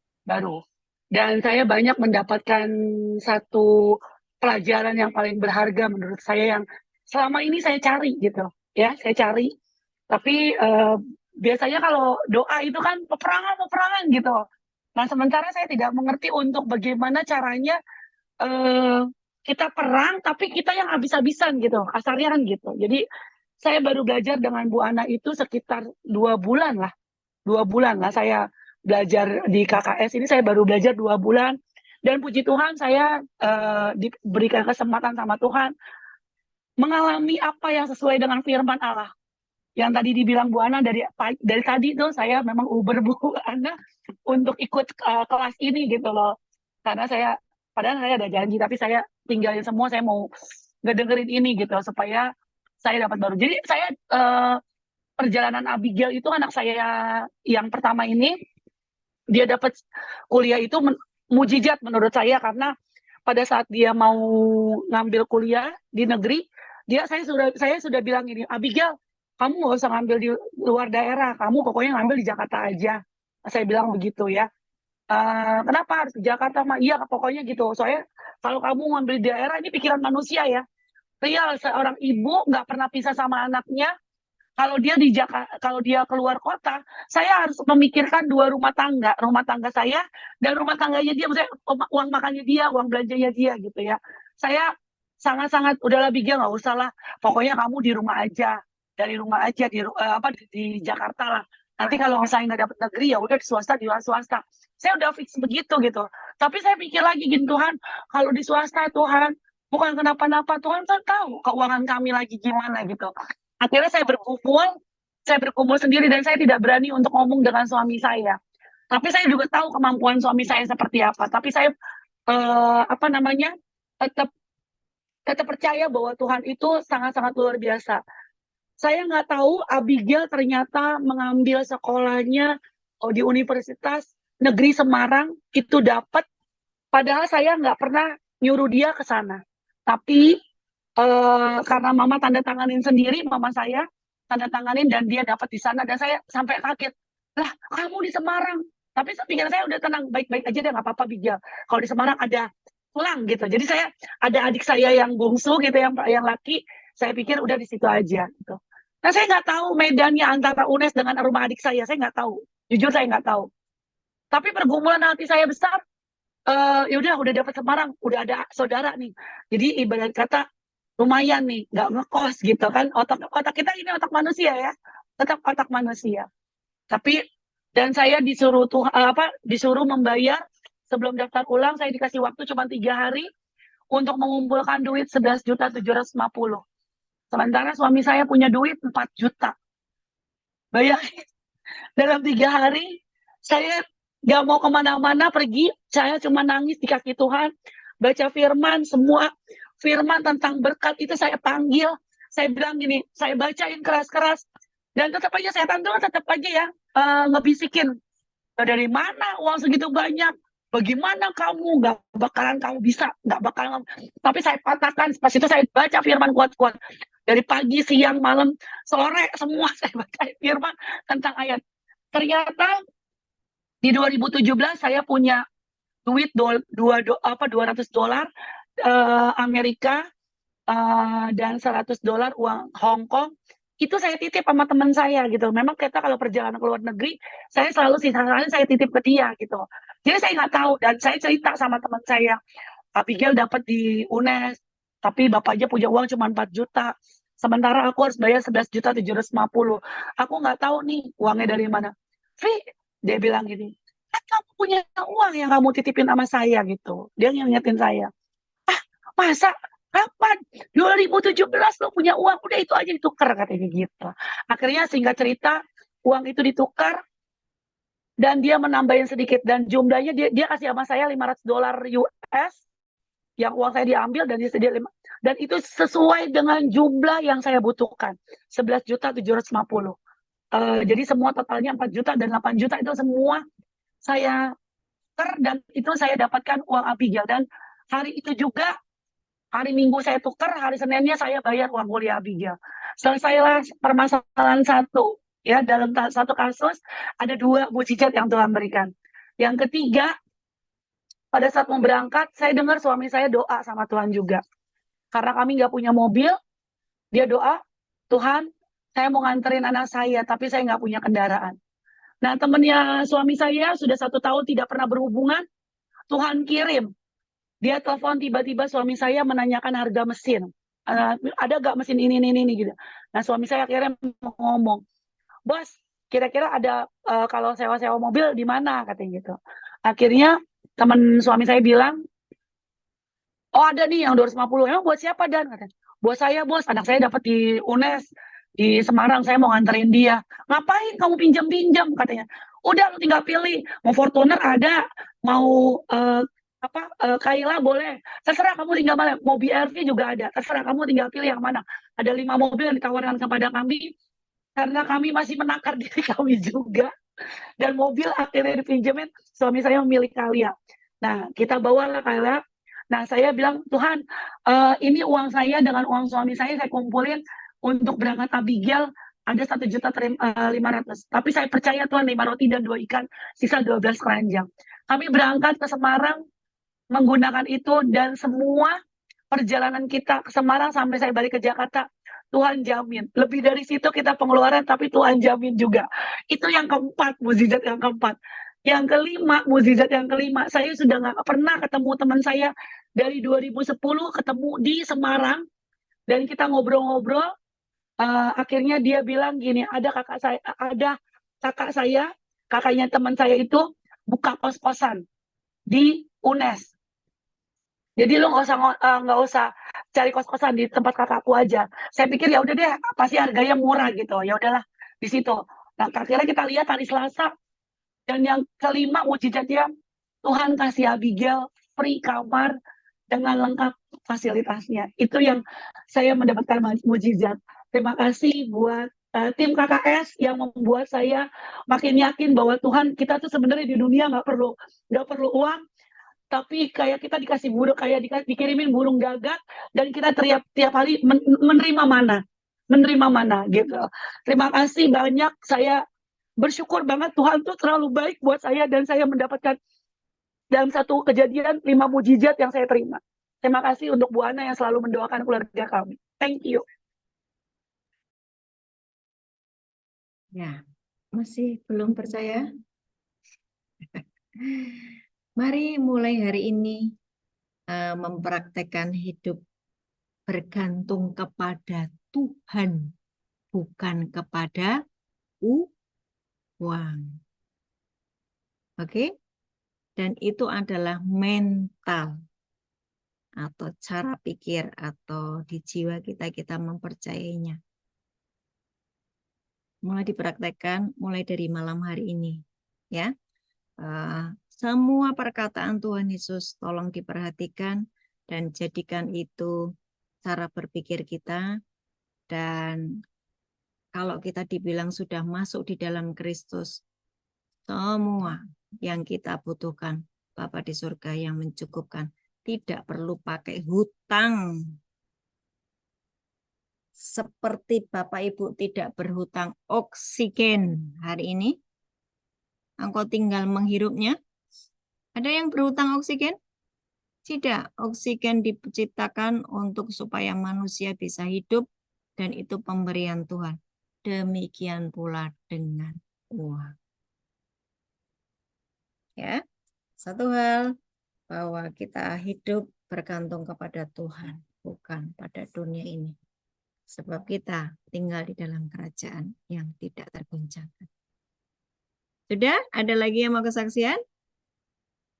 Dan saya banyak mendapatkan satu pelajaran yang paling berharga menurut saya yang selama ini saya cari gitu. Ya, saya cari. Tapi biasanya kalau doa itu kan peperangan gitu. Nah, sementara saya tidak mengerti untuk bagaimana caranya eh, kita perang, tapi kita yang habis-habisan gitu, kasarnya kan gitu. Jadi saya baru belajar dengan Bu Ana itu sekitar 2 bulan lah, 2 bulan lah saya belajar di KKS ini. Saya baru belajar 2 bulan, dan puji Tuhan saya diberikan kesempatan sama Tuhan mengalami apa yang sesuai dengan firman Allah. Yang tadi dibilang Bu Ana dari tadi tuh saya memang uber Bu Ana untuk ikut kelas ini gitu loh. Karena padahal saya ada janji, tapi saya tinggalin semua, saya mau ngedengerin ini gitu supaya saya dapat baru. Jadi saya perjalanan Abigail itu anak saya yang pertama ini, dia dapat kuliah itu mujizat menurut saya, karena pada saat dia mau ngambil kuliah di negeri, saya sudah bilang ini, Abigail, kamu nggak usah ngambil di luar daerah, kamu pokoknya ngambil di Jakarta aja. Saya bilang begitu ya. Kenapa harus di Jakarta? Iya, pokoknya gitu. Soalnya kalau kamu ngambil di daerah, ini pikiran manusia ya. Real, seorang ibu nggak pernah pisah sama anaknya. Kalau dia di Jakarta, kalau dia keluar kota, saya harus memikirkan 2 rumah tangga saya dan rumah tangganya dia, maksudnya uang makannya dia, uang belanjanya dia gitu ya. Saya sangat-sangat udahlah Bigel, nggak usah lah, pokoknya kamu di rumah aja, dari rumah aja di Jakarta lah. Nanti kalau misalnya nggak dapat negeri ya udah di swasta. Saya udah fix begitu gitu. Tapi saya pikir lagi gini, Tuhan, kalau di swasta Tuhan bukan kenapa-napa, Tuhan kan tahu keuangan kami lagi gimana gitu. Akhirnya saya berkumpul sendiri dan saya tidak berani untuk ngomong dengan suami saya. Tapi saya juga tahu kemampuan suami saya seperti apa. Tapi saya apa namanya tetap tetap percaya bahwa Tuhan itu sangat-sangat luar biasa. Saya nggak tahu Abigail ternyata mengambil sekolahnya di Universitas Negeri Semarang itu dapat. Padahal saya nggak pernah nyuruh dia ke sana. Tapi karena mama tanda tanganin sendiri, mama saya tanda tanganin dan dia dapat di sana, dan saya sampai kaget. Lah, kamu di Semarang. Tapi pikiran saya udah tenang, baik-baik aja deh, nggak apa-apa Bijal. Kalau di Semarang ada pulang gitu. Jadi saya ada adik saya yang bungsu gitu, yang laki, saya pikir udah di situ aja gitu. Nah, saya nggak tahu medannya antara UNES dengan rumah adik saya nggak tahu. Jujur saya nggak tahu. Tapi pergumulan hati saya besar, ya udah dapat Semarang, udah ada saudara nih. Jadi ibarat kata lumayan nih, nggak ngekos gitu kan. Otak kita ini otak manusia ya, tetap otak manusia. Tapi dan saya disuruh membayar sebelum daftar ulang. Saya dikasih waktu cuma 3 hari untuk mengumpulkan duit 11.750.000. Sementara suami saya punya duit 4 juta. Bayangin, dalam 3 hari saya Gak mau kemana-mana pergi, saya cuma nangis di kaki Tuhan, baca firman, semua firman tentang berkat itu saya panggil, saya bilang gini, saya bacain keras-keras, dan tetap aja setan tuh tetap aja ya ngebisikin, dari mana uang segitu banyak, bagaimana kamu, nggak bakalan kamu bisa, nggak bakalan, tapi saya patahkan, pas itu saya baca firman kuat-kuat, dari pagi, siang, malam, sore, semua saya baca firman tentang ayat. Ternyata di 2017 saya punya duit $200 Amerika dan $100 uang Hong Kong. Itu saya titip sama teman saya gitu. Memang kita kalau perjalanan ke luar negeri, saya selalu sisa-sisanya saya titip ke dia gitu. Jadi saya nggak tahu dan saya cerita sama teman saya, Abigail dapat di UNES, tapi bapaknya punya uang cuma 4 juta. Sementara aku harus bayar 11.750. Aku nggak tahu nih uangnya dari mana. Vi, dia bilang gini, kan kamu punya uang yang kamu titipin sama saya gitu. Dia ngingetin saya. Ah, masa? Kapan? 2017 lo punya uang, udah itu aja ditukar katanya gitu. Akhirnya singkat cerita, uang itu ditukar dan dia menambahin sedikit dan jumlahnya dia kasih sama saya $500 US yang uang saya diambil dan dia dan itu sesuai dengan jumlah yang saya butuhkan 11.750. Jadi semua totalnya 4 juta dan 8 juta itu semua saya dan itu saya dapatkan uang Abigail dan hari itu juga hari Minggu saya tukar, hari Seninnya saya bayar uang kuliah Abigail. Selesailah permasalahan satu. Ya, dalam satu kasus ada 2 mukjizat yang Tuhan berikan. Yang ketiga, pada saat mau berangkat, saya dengar suami saya doa sama Tuhan juga. Karena kami nggak punya mobil, dia doa, Tuhan, saya mau nganterin anak saya, tapi saya nggak punya kendaraan. Nah, temennya suami saya sudah 1 tahun tidak pernah berhubungan, Tuhan kirim. Dia telepon tiba-tiba suami saya menanyakan harga mesin. Ada gak mesin ini gitu. Nah suami saya akhirnya ngomong, bos kira-kira ada kalau sewa-sewa mobil di mana katanya gitu. Akhirnya teman suami saya bilang, oh ada nih yang 250. Emang buat siapa Dan? Katanya. Buat saya bos, anak saya dapat di UNES di Semarang, saya mau nganterin dia. Ngapain kamu pinjam-pinjam katanya. Udah lu tinggal pilih, mau Fortuner ada, mau Kaila boleh, terserah kamu tinggal mana, mau BRV juga ada, terserah kamu tinggal pilih yang mana. Ada 5 mobil yang ditawarkan kepada kami karena kami masih menakar diri kami juga dan mobil akhirnya dipinjemin, suami saya memilih Kalia. Nah kita bawalah Kalia. Nah saya bilang Tuhan, ini uang saya dengan uang suami saya kumpulin untuk berangkat Abigail ada 1.500.000. Tapi saya percaya Tuhan 5 roti dan 2 ikan, sisa 12 keranjang. Kami berangkat ke Semarang menggunakan itu dan semua perjalanan kita ke Semarang sampai saya balik ke Jakarta, Tuhan jamin. Lebih dari situ kita pengeluaran, tapi Tuhan jamin juga. Itu yang keempat, mukjizat yang keempat. Yang kelima, mukjizat yang kelima, saya sudah nggak pernah ketemu teman saya dari 2010 ketemu di Semarang dan kita ngobrol-ngobrol. Akhirnya dia bilang gini, ada kakak saya, kakaknya teman saya itu buka kos-kosan di UNES. Jadi lu nggak usah cari kos-kosan di tempat kakakku aja. Saya pikir ya udah deh, pasti harganya murah gitu. Ya udahlah di situ. Nah, akhirnya kita lihat hari Selasa dan yang kelima mukjizatnya Tuhan kasih Abigail free kamar dengan lengkap fasilitasnya. Itu yang saya mendapatkan mukjizat. Terima kasih buat tim KKS yang membuat saya makin yakin bahwa Tuhan kita tuh sebenarnya di dunia nggak perlu uang, tapi kayak kita dikasih burung, kayak dikirimin burung gagak dan kita tiap hari menerima mana gitu. Terima kasih banyak, saya bersyukur banget Tuhan tuh terlalu baik buat saya dan saya mendapatkan dalam satu kejadian 5 mukjizat yang saya terima. Terima kasih untuk Bu Ana yang selalu mendoakan keluarga kami. Thank you. Ya, masih belum percaya? Mari mulai hari ini mempraktekkan hidup bergantung kepada Tuhan, bukan kepada uang. Oke? Dan itu adalah mental atau cara pikir atau di jiwa kita mempercayainya. Mulai dipraktekkan mulai dari malam hari ini, ya. semua perkataan Tuhan Yesus tolong diperhatikan dan jadikan itu cara berpikir kita. Dan kalau kita dibilang sudah masuk di dalam Kristus, semua yang kita butuhkan Bapa di surga yang mencukupkan. Tidak perlu pakai hutang. Seperti Bapak Ibu tidak berhutang oksigen hari ini, engkau tinggal menghirupnya. Ada yang berhutang oksigen? Tidak, oksigen diciptakan untuk supaya manusia bisa hidup dan itu pemberian Tuhan. Demikian pula dengan uang. Ya, satu hal bahwa kita hidup bergantung kepada Tuhan, bukan pada dunia ini. Sebab kita tinggal di dalam kerajaan yang tidak tergoncangkan. Sudah? Ada lagi yang mau kesaksian?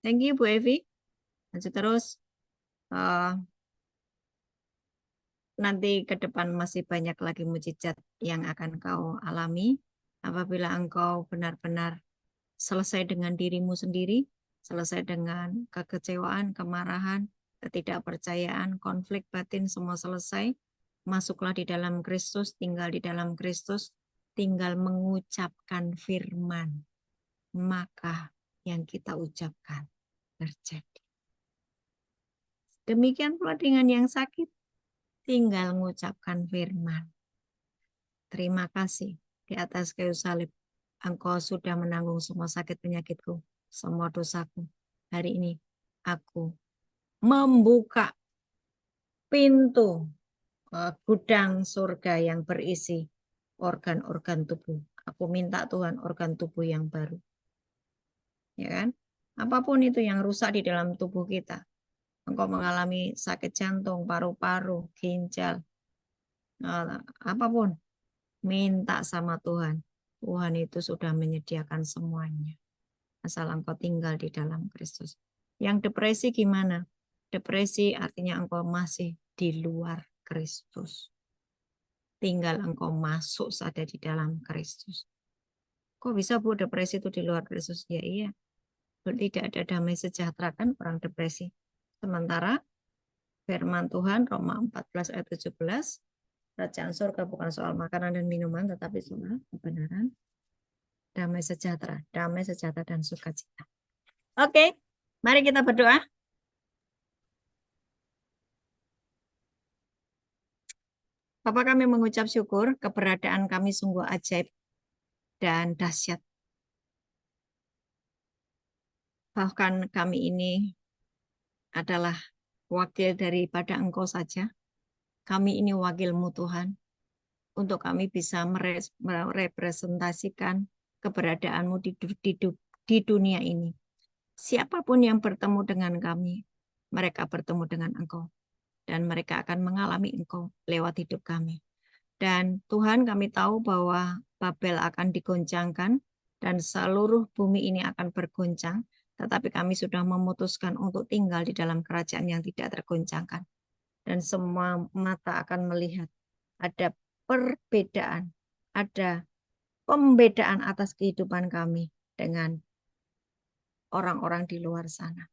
Thank you, Bu Evi. Lanjut terus. Nanti ke depan masih banyak lagi mujizat yang akan kau alami. Apabila engkau benar-benar selesai dengan dirimu sendiri, selesai dengan kekecewaan, kemarahan, ketidakpercayaan, konflik batin, semua selesai. Masuklah di dalam Kristus, tinggal di dalam Kristus, tinggal mengucapkan firman. Maka yang kita ucapkan terjadi. Demikian pula dengan yang sakit, tinggal mengucapkan firman. Terima kasih di atas kayu salib. Engkau sudah menanggung semua sakit penyakitku, semua dosaku. Hari ini aku membuka pintu gudang surga yang berisi organ-organ tubuh. Aku minta Tuhan organ tubuh yang baru. Ya kan? Apapun itu yang rusak di dalam tubuh kita. Engkau mengalami sakit jantung, paru-paru, ginjal, apapun. Minta sama Tuhan. Tuhan itu sudah menyediakan semuanya. Asal engkau tinggal di dalam Kristus. Yang depresi gimana? Depresi artinya engkau masih di luar Kristus. Tinggal engkau masuk saja di dalam Kristus. Kok bisa Bu depresi itu di luar Kristus? Ya iya. Tidak ada damai sejahtera kan orang depresi. Sementara firman Tuhan Roma 14 ayat 17, kerajaan surga bukan soal makanan dan minuman, tetapi soal kebenaran, damai sejahtera dan sukacita. Oke, mari kita berdoa. Bapak, kami mengucap syukur keberadaan kami sungguh ajaib dan dahsyat. Bahkan kami ini adalah wakil daripada Engkau saja. Kami ini wakil-Mu Tuhan. Untuk kami bisa merepresentasikan keberadaan-Mu di dunia ini. Siapapun yang bertemu dengan kami, mereka bertemu dengan Engkau. Dan mereka akan mengalami Engkau lewat hidup kami. Dan Tuhan, kami tahu bahwa Babel akan digoncangkan dan seluruh bumi ini akan bergoncang, tetapi kami sudah memutuskan untuk tinggal di dalam kerajaan yang tidak tergoncangkan. Dan semua mata akan melihat ada perbedaan, ada pembedaan atas kehidupan kami dengan orang-orang di luar sana.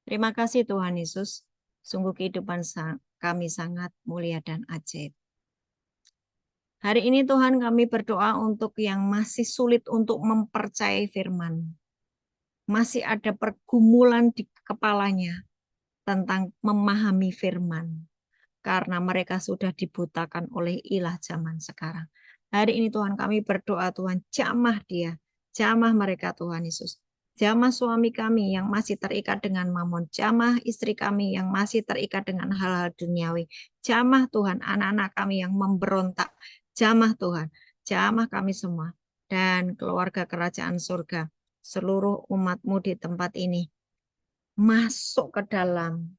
Terima kasih Tuhan Yesus, sungguh kehidupan kami sangat mulia dan ajaib. Hari ini Tuhan kami berdoa untuk yang masih sulit untuk mempercayai firman. Masih ada pergumulan di kepalanya tentang memahami firman. Karena mereka sudah dibutakan oleh ilah zaman sekarang. Hari ini Tuhan kami berdoa Tuhan jamah dia. Jamah mereka Tuhan Yesus. Jamah suami kami yang masih terikat dengan mamon. Jamah istri kami yang masih terikat dengan hal-hal duniawi. Jamah Tuhan anak-anak kami yang memberontak. Jamah Tuhan, jamah kami semua dan keluarga kerajaan surga, seluruh umat-Mu di tempat ini masuk ke dalam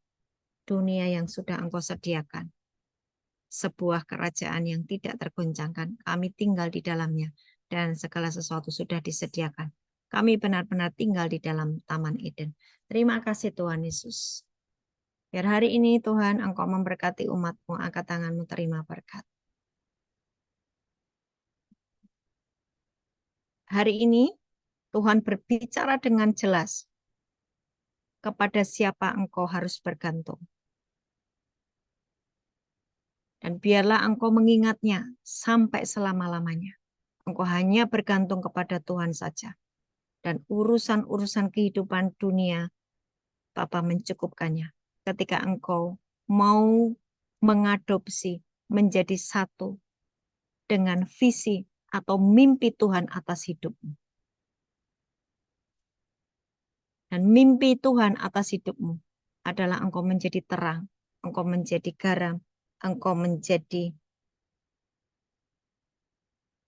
dunia yang sudah Engkau sediakan. Sebuah kerajaan yang tidak tergoncangkan, kami tinggal di dalamnya dan segala sesuatu sudah disediakan. Kami benar-benar tinggal di dalam Taman Eden. Terima kasih Tuhan Yesus. Biar hari ini Tuhan Engkau memberkati umat-Mu, angkat tangan-Mu terima berkat. Hari ini Tuhan berbicara dengan jelas kepada siapa engkau harus bergantung. Dan biarlah engkau mengingatnya sampai selama-lamanya. Engkau hanya bergantung kepada Tuhan saja. Dan urusan-urusan kehidupan dunia, Bapa mencukupkannya. Ketika engkau mau mengadopsi menjadi satu dengan visi atau mimpi Tuhan atas hidupmu. Dan mimpi Tuhan atas hidupmu adalah engkau menjadi terang, engkau menjadi garam, engkau menjadi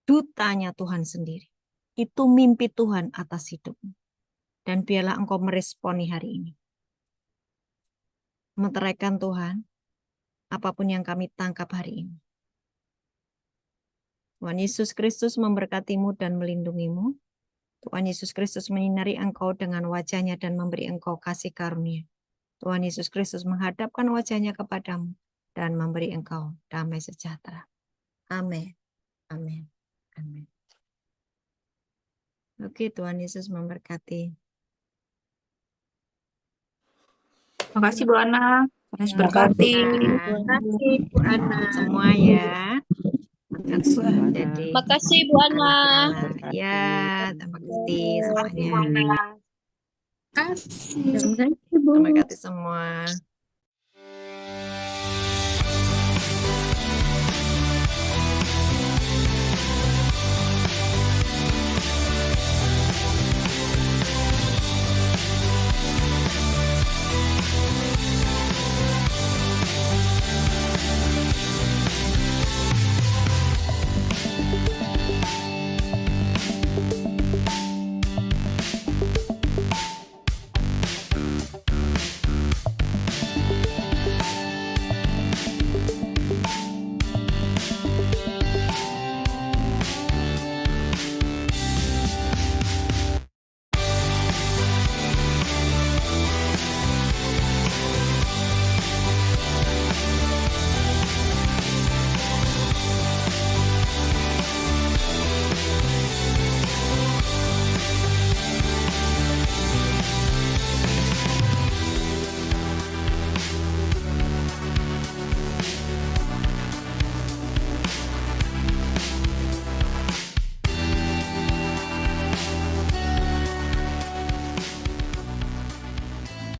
dutanya Tuhan sendiri. Itu mimpi Tuhan atas hidupmu. Dan biarlah engkau meresponi hari ini. Meteraikan Tuhan, apapun yang kami tangkap hari ini. Tuhan Yesus Kristus memberkatimu dan melindungimu. Tuhan Yesus Kristus menyinari engkau dengan wajahnya dan memberi engkau kasih karunia. Tuhan Yesus Kristus menghadapkan wajahnya kepadamu dan memberi engkau damai sejahtera. Amin. Amin. Amin. Oke, Tuhan Yesus memberkati. Terima kasih Bu Ana. Tuhan Yesus berkati. Terima kasih Bu Ana semua ya. Jadi Makasih Bu Ana. ya, terima kasih semuanya. Terima kasih Bu. Terima kasih semua.